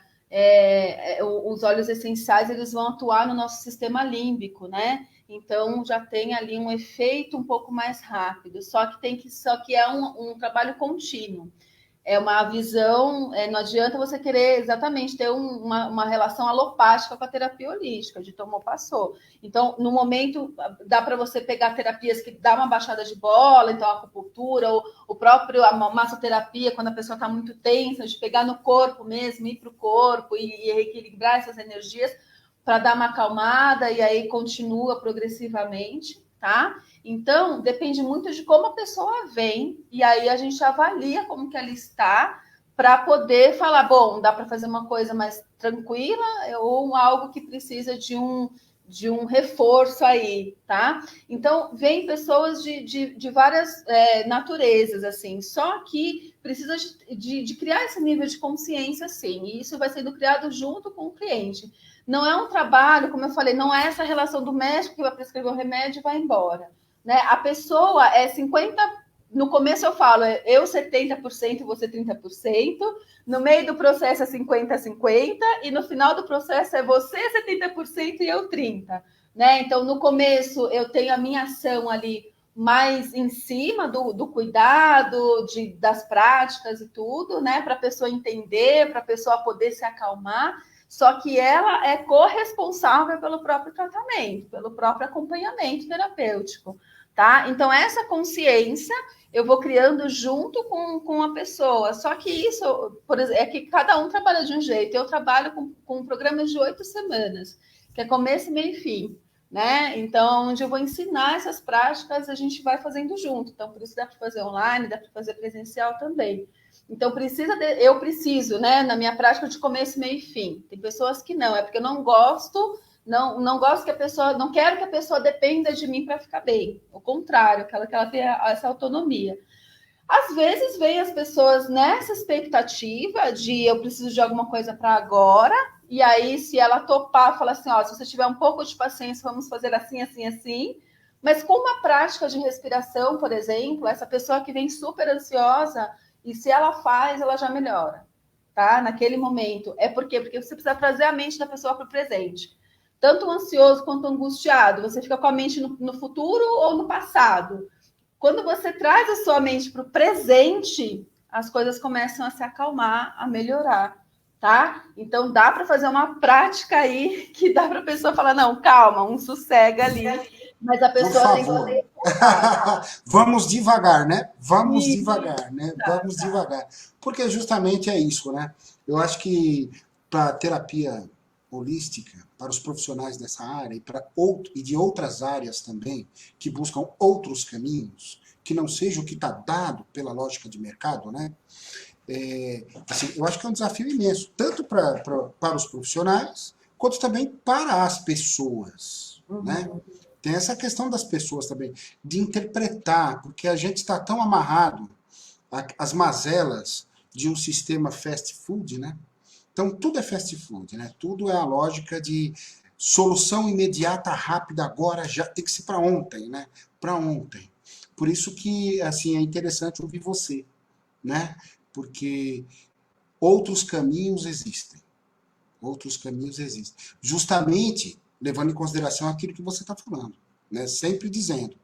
Os óleos essenciais eles vão atuar no nosso sistema límbico, né? Então já tem ali um efeito um pouco mais rápido. Só que é um trabalho contínuo. É uma visão, não adianta você querer exatamente ter uma relação alopática com a terapia holística, de tomou, passou. Então, no momento, dá para você pegar terapias que dá uma baixada de bola, então a acupuntura, ou o próprio a massoterapia, quando a pessoa está muito tensa, de pegar no corpo mesmo, ir para o corpo e reequilibrar essas energias para dar uma acalmada e aí continua progressivamente, tá? Então, depende muito de como a pessoa vem, e aí a gente avalia como que ela está, para poder falar, bom, dá para fazer uma coisa mais tranquila ou algo que precisa de um reforço aí, tá? Então, vem pessoas de várias naturezas, assim, só que precisa de criar esse nível de consciência, sim, e isso vai sendo criado junto com o cliente. Não é um trabalho, como eu falei, não é essa relação do médico que vai prescrever o remédio e vai embora. Né? A pessoa é 50%. No começo eu falo, eu 70% e você 30%. No meio do processo é 50-50%. E no final do processo é você 70% e eu 30%. Né? Então, no começo eu tenho a minha ação ali mais em cima do cuidado, das práticas e tudo, né? Para a pessoa entender, para a pessoa poder se acalmar. Só que ela é corresponsável pelo próprio tratamento, pelo próprio acompanhamento terapêutico, tá? Então, essa consciência eu vou criando junto com a pessoa. Só que isso, por exemplo, é que cada um trabalha de um jeito. Eu trabalho com programas de 8 semanas, que é começo, meio e fim. Né? Então, onde eu vou ensinar essas práticas, a gente vai fazendo junto. Então, por isso dá para fazer online, dá para fazer presencial também. Então, eu preciso, né, na minha prática, de começo, meio e fim. Tem pessoas que não, é porque eu não gosto, não gosto que a pessoa, não quero que a pessoa dependa de mim para ficar bem. O contrário, que ela tenha essa autonomia. Às vezes vem as pessoas nessa expectativa de eu preciso de alguma coisa para agora, e aí, se ela topar, fala assim: ó, se você tiver um pouco de paciência, vamos fazer assim, assim, assim. Mas com uma prática de respiração, por exemplo, essa pessoa que vem super ansiosa, e se ela faz, ela já melhora, tá? Naquele momento. É por quê? Porque você precisa trazer a mente da pessoa para o presente. Tanto o ansioso quanto o angustiado, você fica com a mente no futuro ou no passado. Quando você traz a sua mente para o presente, as coisas começam a se acalmar, a melhorar, tá? Então dá para fazer uma prática aí que dá para a pessoa falar: não, calma, um sossega ali, mas a Por pessoa tem que favor. ser. Vamos devagar, né? Vamos Isso, devagar, né? Vamos devagar. Porque justamente é isso, né? Eu acho que para a terapia holística, para os profissionais dessa área e de outras áreas também, que buscam outros caminhos, que não seja o que está dado pela lógica de mercado, né? Assim, eu acho que é um desafio imenso, tanto para os profissionais, quanto também para as pessoas, né? Tem essa questão das pessoas também, de interpretar, porque a gente está tão amarrado às mazelas de um sistema fast food, né? Então tudo é fast food, né? Tudo é a lógica de solução imediata, rápida, agora, já tem que ser para ontem, né? Para ontem. Por isso que assim é interessante ouvir você, né? Porque outros caminhos existem. Outros caminhos existem. Justamente levando em consideração aquilo que você está falando, né? Sempre dizendo,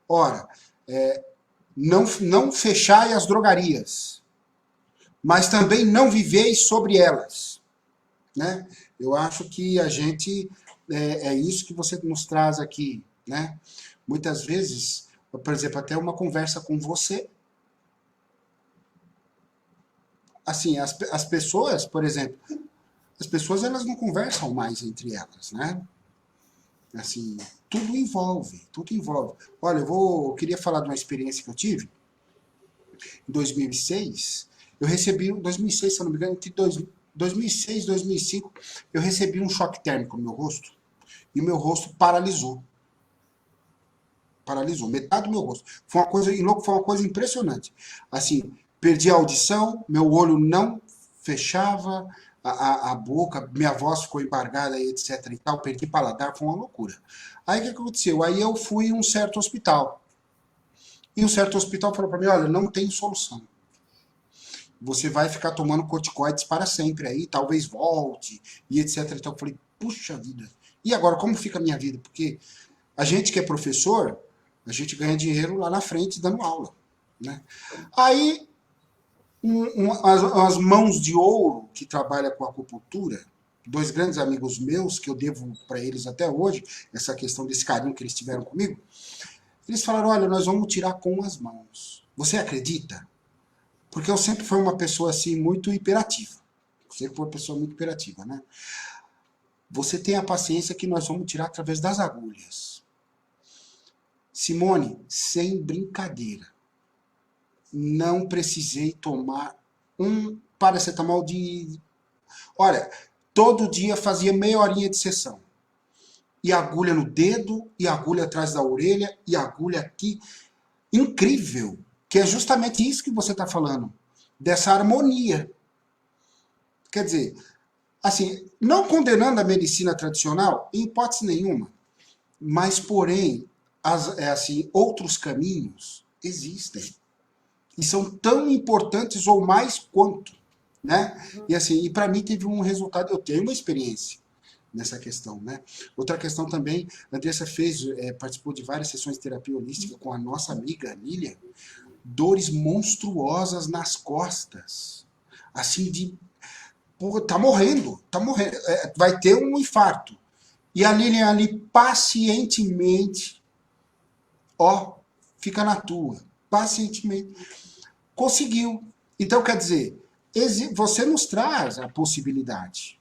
ora, não fechai as drogarias, mas também não viveis sobre elas, né? Eu acho que a gente é isso que você nos traz aqui, né? Muitas vezes, por exemplo, até uma conversa com você, assim, as pessoas, por exemplo, as pessoas elas não conversam mais entre elas, né? Assim, tudo envolve, tudo envolve. Olha, eu queria falar de uma experiência que eu tive em 2006. Eu recebi, em 2006, se eu não me engano, entre 2006 e 2005, eu recebi um choque térmico no meu rosto e o meu rosto paralisou. Paralisou, metade do meu rosto. Foi uma coisa impressionante. Assim, perdi a audição, meu olho não fechava, a boca, minha voz ficou embargada, etc e tal, perdi paladar, foi uma loucura. Aí o que aconteceu? Aí eu fui em um certo hospital. E um certo hospital falou para mim, olha, não tem solução. Você vai ficar tomando corticoides para sempre aí, talvez volte, e etc. Então eu falei, puxa vida. E agora, como fica a minha vida? Porque a gente que é professor, a gente ganha dinheiro lá na frente dando aula. Né? Aí, as mãos de ouro que trabalham com acupuntura, dois grandes amigos meus, que eu devo para eles até hoje, essa questão desse carinho que eles tiveram comigo, eles falaram, olha, nós vamos tirar com as mãos. Você acredita? Porque eu sempre fui uma pessoa assim muito hiperativa. Sempre fui uma pessoa muito hiperativa, né? Você tem a paciência que nós vamos tirar através das agulhas. Simone, sem brincadeira, não precisei tomar um paracetamol de... Olha, todo dia fazia meia horinha de sessão. E agulha no dedo, e agulha atrás da orelha, e agulha aqui. Incrível, que é justamente isso que você está falando, dessa harmonia. Quer dizer, assim, não condenando a medicina tradicional, em hipótese nenhuma, mas, porém, assim, outros caminhos existem. E são tão importantes ou mais quanto, né? E assim, e para mim teve um resultado, eu tenho uma experiência nessa questão, né? Outra questão também, a Andressa participou de várias sessões de terapia holística com a nossa amiga Lília, dores monstruosas nas costas, assim de, pô, tá morrendo, vai ter um infarto. E a Lilian ali pacientemente, ó, fica na tua, pacientemente. Conseguiu. Então, quer dizer, você nos traz a possibilidade.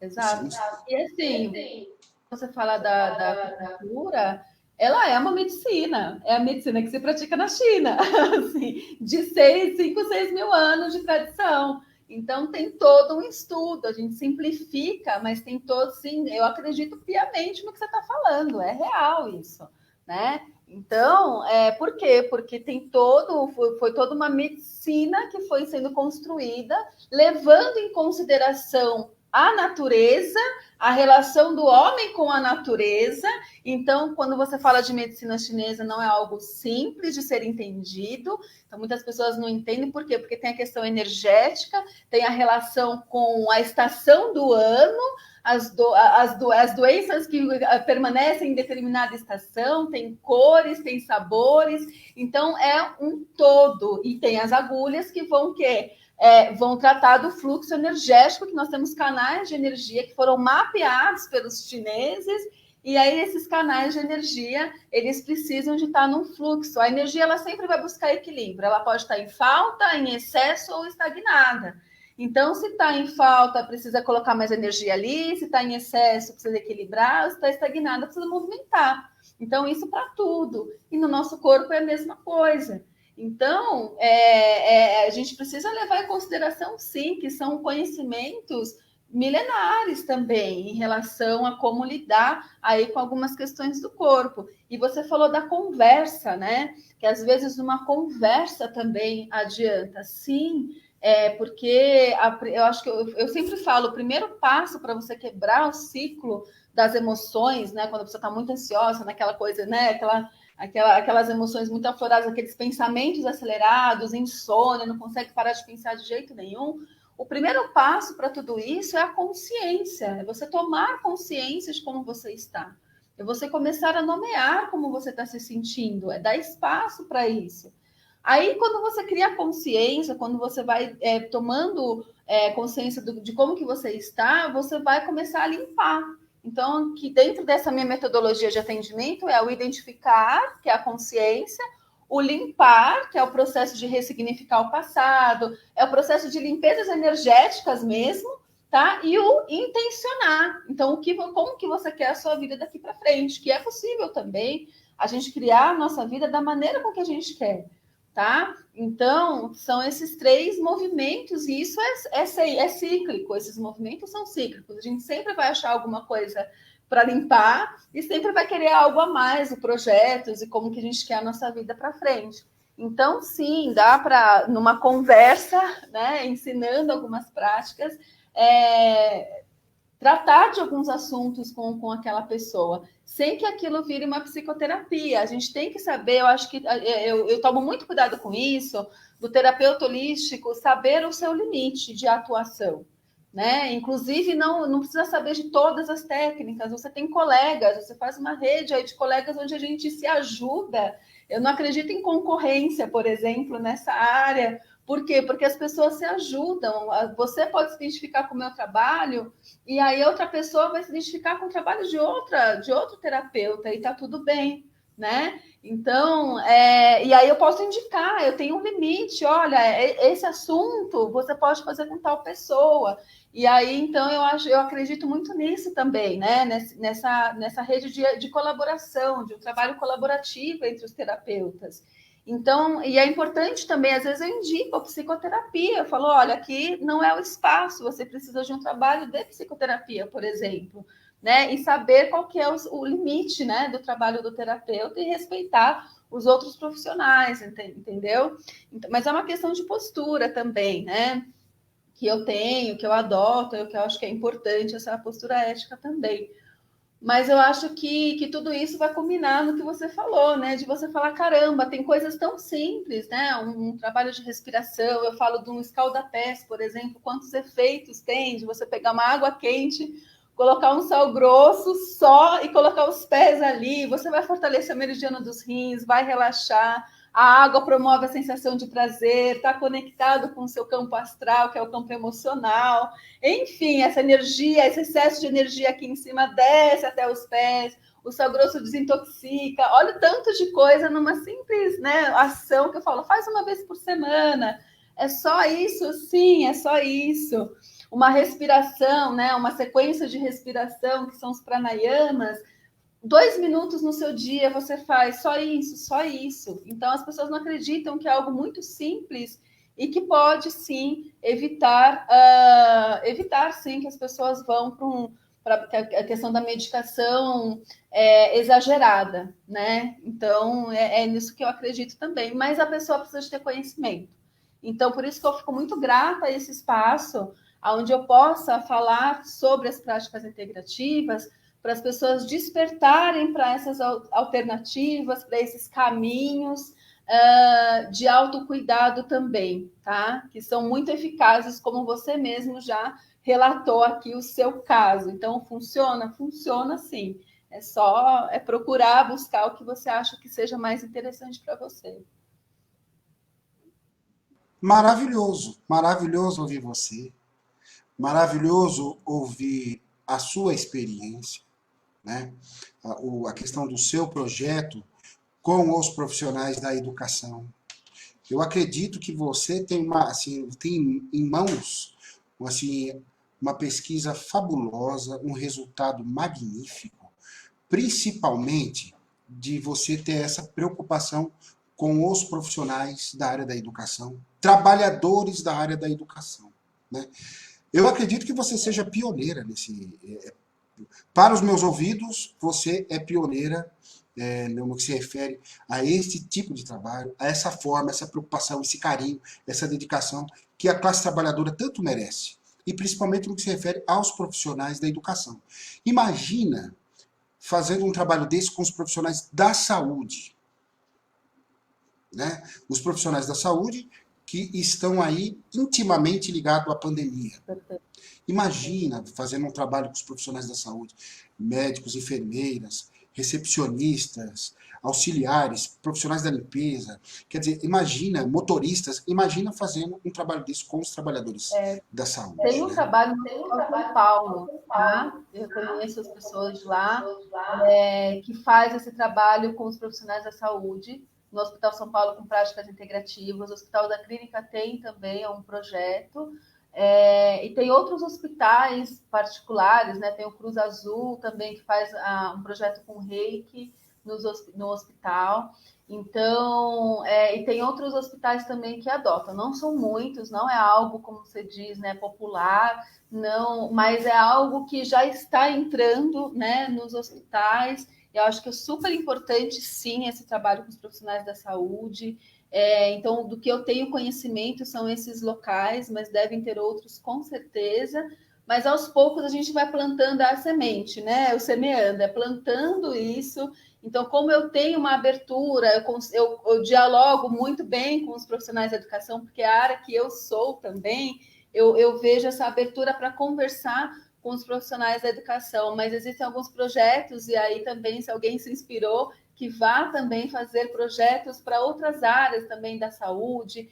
Exato. E assim, você fala da acupuntura, ela é uma medicina, é a medicina que se pratica na China, assim, de 5, 6 mil anos de tradição. Então, tem todo um estudo, a gente simplifica, mas tem todo, sim, eu acredito piamente no que você está falando, é real isso, né? Então, por quê? Porque foi toda uma medicina que foi sendo construída, levando em consideração a natureza, a relação do homem com a natureza. Então, quando você fala de medicina chinesa, não é algo simples de ser entendido. Então, muitas pessoas não entendem por quê? Porque tem a questão energética, tem a relação com a estação do ano, as doenças que permanecem em determinada estação, tem cores, tem sabores. Então, é um todo. E tem as agulhas que vão quê? Vão tratar do fluxo energético, que nós temos canais de energia que foram mapeados pelos chineses, e aí esses canais de energia, eles precisam de estar num fluxo. A energia, ela sempre vai buscar equilíbrio, ela pode estar em falta, em excesso ou estagnada. Então, se está em falta, precisa colocar mais energia ali, se está em excesso, precisa equilibrar, se está estagnada, precisa movimentar. Então, isso para tudo. E no nosso corpo é a mesma coisa. Então, a gente precisa levar em consideração, sim, que são conhecimentos milenares também em relação a como lidar aí com algumas questões do corpo. E você falou da conversa, né? Que às vezes uma conversa também adianta. Sim, porque eu acho que eu sempre falo, o primeiro passo para você quebrar o ciclo das emoções, né? Quando você está muito ansiosa, naquela coisa, né? Aquelas emoções muito afloradas, aqueles pensamentos acelerados, insônia, não consegue parar de pensar de jeito nenhum. O primeiro passo para tudo isso é a consciência, é você tomar consciência de como você está, é você começar a nomear como você está se sentindo, é dar espaço para isso. Aí, quando você cria consciência, quando você vai tomando consciência de como que você está, você vai começar a limpar. Então, que dentro dessa minha metodologia de atendimento é o identificar, que é a consciência, o limpar, que é o processo de ressignificar o passado, é o processo de limpezas energéticas mesmo, tá? E o intencionar. Então, como que você quer a sua vida daqui para frente? Que é possível também a gente criar a nossa vida da maneira com que a gente quer, tá? Então, são esses 3 movimentos, e isso é cíclico, esses movimentos são cíclicos. A gente sempre vai achar alguma coisa para limpar e sempre vai querer algo a mais, projetos e como que a gente quer a nossa vida para frente. Então, sim, dá para, numa conversa, né, ensinando algumas práticas, tratar de alguns assuntos com aquela pessoa, sem que aquilo vire uma psicoterapia. A gente tem que saber, eu acho que eu tomo muito cuidado com isso, do terapeuta holístico saber o seu limite de atuação. Né? Inclusive, não precisa saber de todas as técnicas. Você tem colegas, você faz uma rede aí de colegas onde a gente se ajuda. Eu não acredito em concorrência, por exemplo, nessa área. Por quê? Porque as pessoas se ajudam. Você pode se identificar com o meu trabalho, e aí outra pessoa vai se identificar com o trabalho de outro terapeuta, e tá tudo bem, né? Então, e aí eu posso indicar, eu tenho um limite, olha, esse assunto você pode fazer com tal pessoa. E aí, então, eu acredito muito nisso também, né? Nessa rede de colaboração, de um trabalho colaborativo entre os terapeutas. Então, e é importante também, às vezes eu indico a psicoterapia, eu falo, olha, aqui não é o espaço, você precisa de um trabalho de psicoterapia, por exemplo, né? E saber qual que é o limite, né, do trabalho do terapeuta e respeitar os outros profissionais, entendeu? Então, mas é uma questão de postura também, né? Que eu tenho, que eu adoto, que eu acho que é importante essa postura ética também. Mas eu acho que tudo isso vai culminar no que você falou, né? De você falar, caramba, tem coisas tão simples, né? Um trabalho de respiração, eu falo de um escaldapés, por exemplo, quantos efeitos tem de você pegar uma água quente, colocar um sal grosso só e colocar os pés ali, você vai fortalecer a meridiana dos rins, vai relaxar. A água promove a sensação de prazer, está conectado com o seu campo astral, que é o campo emocional. Enfim, essa energia, esse excesso de energia aqui em cima desce até os pés, o sal grosso desintoxica. Olha o tanto de coisa numa simples, né, ação que eu falo, faz uma vez por semana. É só isso? Sim, é só isso. Uma respiração, né, uma sequência de respiração, que são os pranayamas, 2 minutos no seu dia você faz só isso, só isso. Então as pessoas não acreditam que é algo muito simples e que pode sim evitar sim que as pessoas vão para a questão da medicação exagerada, né? Então é nisso que eu acredito também. Mas a pessoa precisa de ter conhecimento. Então por isso que eu fico muito grata a esse espaço, onde eu possa falar sobre as práticas integrativas, para as pessoas despertarem para essas alternativas, para esses caminhos de autocuidado também, tá? Que são muito eficazes, como você mesmo já relatou aqui o seu caso. Então, funciona? Funciona sim. É só procurar buscar o que você acha que seja mais interessante para você. Maravilhoso, maravilhoso ouvir você, maravilhoso ouvir a sua experiência, né? A questão do seu projeto com os profissionais da educação. Eu acredito que você tem tem em mãos assim, uma pesquisa fabulosa, um resultado magnífico, principalmente de você ter essa preocupação com os profissionais da área da educação, trabalhadores da área da educação, né? Eu acredito que você seja pioneira nesse. Para os meus ouvidos, você é pioneira no que se refere a este tipo de trabalho, a essa forma, essa preocupação, esse carinho, essa dedicação que a classe trabalhadora tanto merece. E principalmente no que se refere aos profissionais da educação. Imagina fazendo um trabalho desse com os profissionais da saúde, né? Os profissionais da saúde que estão aí intimamente ligados à pandemia. Imagina fazendo um trabalho com os profissionais da saúde, médicos, enfermeiras, recepcionistas, auxiliares, profissionais da limpeza. Quer dizer, imagina, motoristas, imagina fazendo um trabalho desse com os trabalhadores da saúde. Tem um né? trabalho no Hospital São Paulo, tá? Eu conheço as pessoas de lá que faz esse trabalho com os profissionais da saúde. No Hospital São Paulo com práticas integrativas, o Hospital da Clínica tem também um projeto. E tem outros hospitais particulares, né? Tem o Cruz Azul também, que faz um projeto com reiki no hospital. Então, e tem outros hospitais também que adotam. Não são muitos, não é algo, como você diz, né, popular, não, mas é algo que já está entrando, né, nos hospitais. Eu acho que é super importante, sim, esse trabalho com os profissionais da saúde. Então, do que eu tenho conhecimento são esses locais, mas devem ter outros com certeza. Mas aos poucos a gente vai plantando a semente, né? O semeando, plantando isso. Então, como eu tenho uma abertura, eu dialogo muito bem com os profissionais da educação, porque é a área que eu sou também, eu vejo essa abertura para conversar com os profissionais da educação, mas existem alguns projetos, e aí também, se alguém se inspirou, que vá também fazer projetos para outras áreas também da saúde,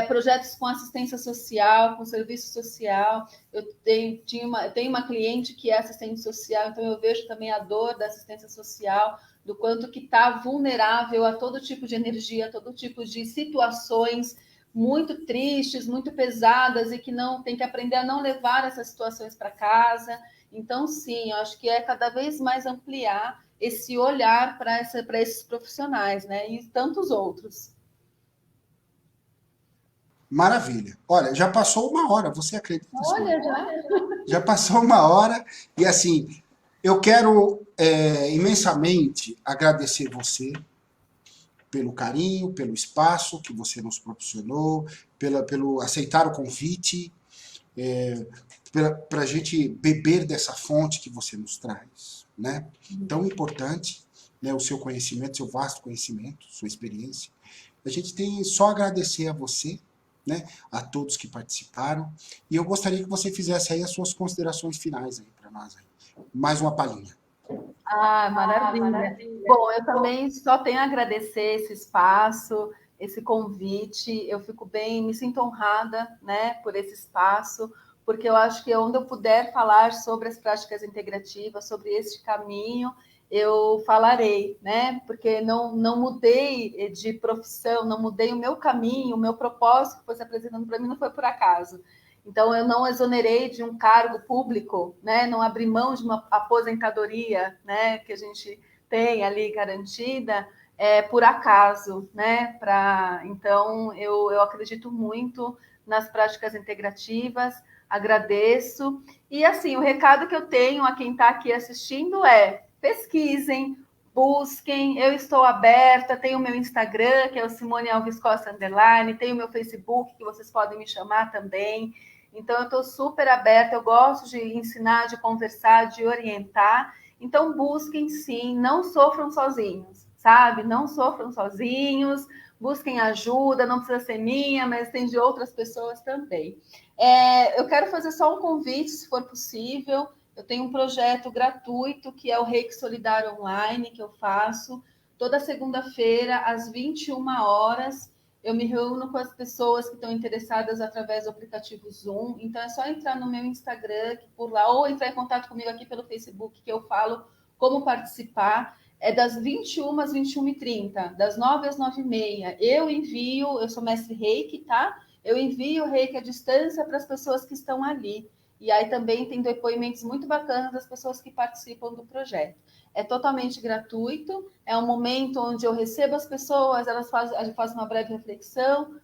projetos com assistência social, com serviço social. Eu tenho uma cliente que é assistente social, então eu vejo também a dor da assistência social, do quanto que está vulnerável a todo tipo de energia, a todo tipo de situações muito tristes, muito pesadas, e que não tem que aprender a não levar essas situações para casa. Então, sim, eu acho que é cada vez mais ampliar esse olhar para esses profissionais, né? E tantos outros. Maravilha. Olha, já passou uma hora, você acredita, Simone? Olha, já. Já passou uma hora e assim, eu quero imensamente agradecer você pelo carinho, pelo espaço que você nos proporcionou, pelo aceitar o convite, para a gente beber dessa fonte que você nos traz, né? Tão importante, né? O seu conhecimento, seu vasto conhecimento, sua experiência. A gente tem só a agradecer a você, né? A todos que participaram. E eu gostaria que você fizesse aí as suas considerações finais aí para nós. Aí. Mais uma palhinha. Maravilha. Bom, eu também só tenho a agradecer esse espaço, esse convite. Eu fico bem, me sinto honrada, né, por esse espaço, porque eu acho que onde eu puder falar sobre as práticas integrativas, sobre este caminho, eu falarei, né? Porque não mudei de profissão, não mudei o meu caminho, o meu propósito que foi se apresentando para mim não foi por acaso. Então, eu não exonerei de um cargo público, né? Não abri mão de uma aposentadoria, né? Que a gente tem ali garantida, por acaso, né? Então, eu acredito muito nas práticas integrativas, agradeço. E, assim, o recado que eu tenho a quem está aqui assistindo é: pesquisem, busquem, eu estou aberta, tenho o meu Instagram, que é o Simone Alves Costa Underline, tenho o meu Facebook, que vocês podem me chamar também. Então, eu estou super aberta, eu gosto de ensinar, de conversar, de orientar. Então, busquem sim, não sofram sozinhos, sabe? Não sofram sozinhos, busquem ajuda, não precisa ser minha, mas tem de outras pessoas também. Eu quero fazer só um convite, se for possível. Eu tenho um projeto gratuito que é o Reiki Solidário Online, que eu faço toda segunda-feira, às 21 horas. Eu me reúno com as pessoas que estão interessadas através do aplicativo Zoom. Então, é só entrar no meu Instagram, que por lá, ou entrar em contato comigo aqui pelo Facebook, que eu falo como participar. É das 21 às 21h30, das 9 às 9h30. Eu sou mestre Reiki, tá? Eu envio o Reiki à distância para as pessoas que estão ali. E aí também tem depoimentos muito bacanas das pessoas que participam do projeto. É totalmente gratuito, é um momento onde eu recebo as pessoas, a gente faz uma breve reflexão,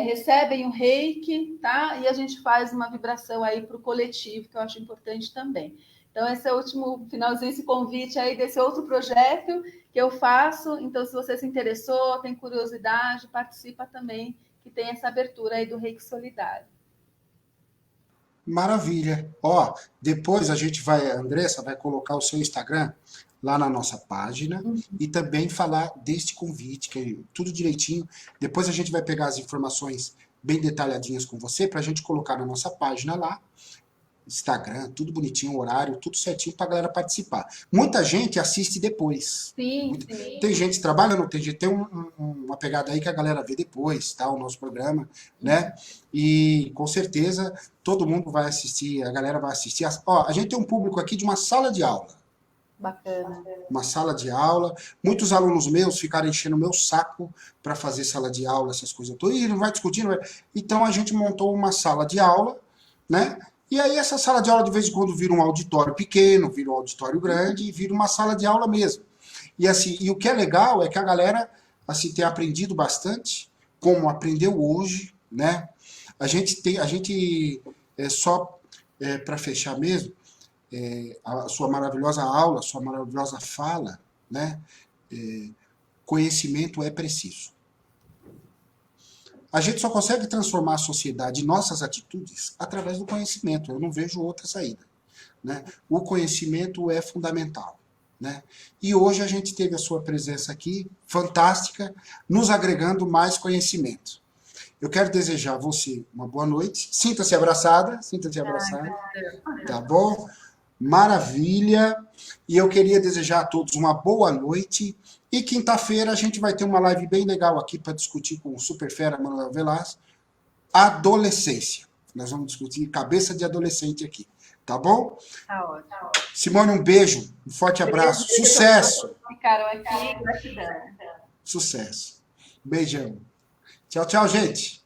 recebem o reiki, tá? E a gente faz uma vibração aí para o coletivo, que eu acho importante também. Então, esse é o último finalzinho, esse convite aí desse outro projeto que eu faço. Então, se você se interessou, tem curiosidade, participa também, que tem essa abertura aí do Reiki Solidário. Maravilha. Ó, depois a Andressa vai colocar o seu Instagram lá na nossa página e também falar deste convite, que é tudo direitinho. Depois a gente vai pegar as informações bem detalhadinhas com você para a gente colocar na nossa página lá. Instagram, tudo bonitinho, horário, tudo certinho para a galera participar. Muita gente assiste depois. Sim, sim. Tem gente trabalhando, tem uma pegada aí que a galera vê depois, tá? O nosso programa, né? E com certeza todo mundo vai assistir, a galera vai assistir. Ó, a gente tem um público aqui de uma sala de aula. Bacana. Uma sala de aula. Muitos alunos meus ficaram enchendo o meu saco para fazer sala de aula, essas coisas todas. E não vai discutir, não vai... Então a gente montou uma sala de aula, né? E aí essa sala de aula de vez em quando vira um auditório pequeno, vira um auditório grande e vira uma sala de aula mesmo. E assim, e o que é legal é que a galera assim tem aprendido bastante, como aprendeu hoje, né? Só para fechar mesmo, a sua maravilhosa aula, a sua maravilhosa fala, né? Conhecimento é preciso. A gente só consegue transformar a sociedade e nossas atitudes através do conhecimento. Eu não vejo outra saída, né? O conhecimento é fundamental, né? E hoje a gente teve a sua presença aqui, fantástica, nos agregando mais conhecimento. Eu quero desejar a você uma boa noite. Sinta-se abraçada, tá bom? Maravilha. E eu queria desejar a todos uma boa noite. E quinta-feira a gente vai ter uma live bem legal aqui para discutir com o Superfera Manuel Velasco adolescência. Nós vamos discutir cabeça de adolescente aqui, tá bom? Tá ótimo. Simone, um beijo, um forte abraço, sucesso. Ficaram aqui, gratidão. Sucesso. Beijão. Tchau, tchau, gente.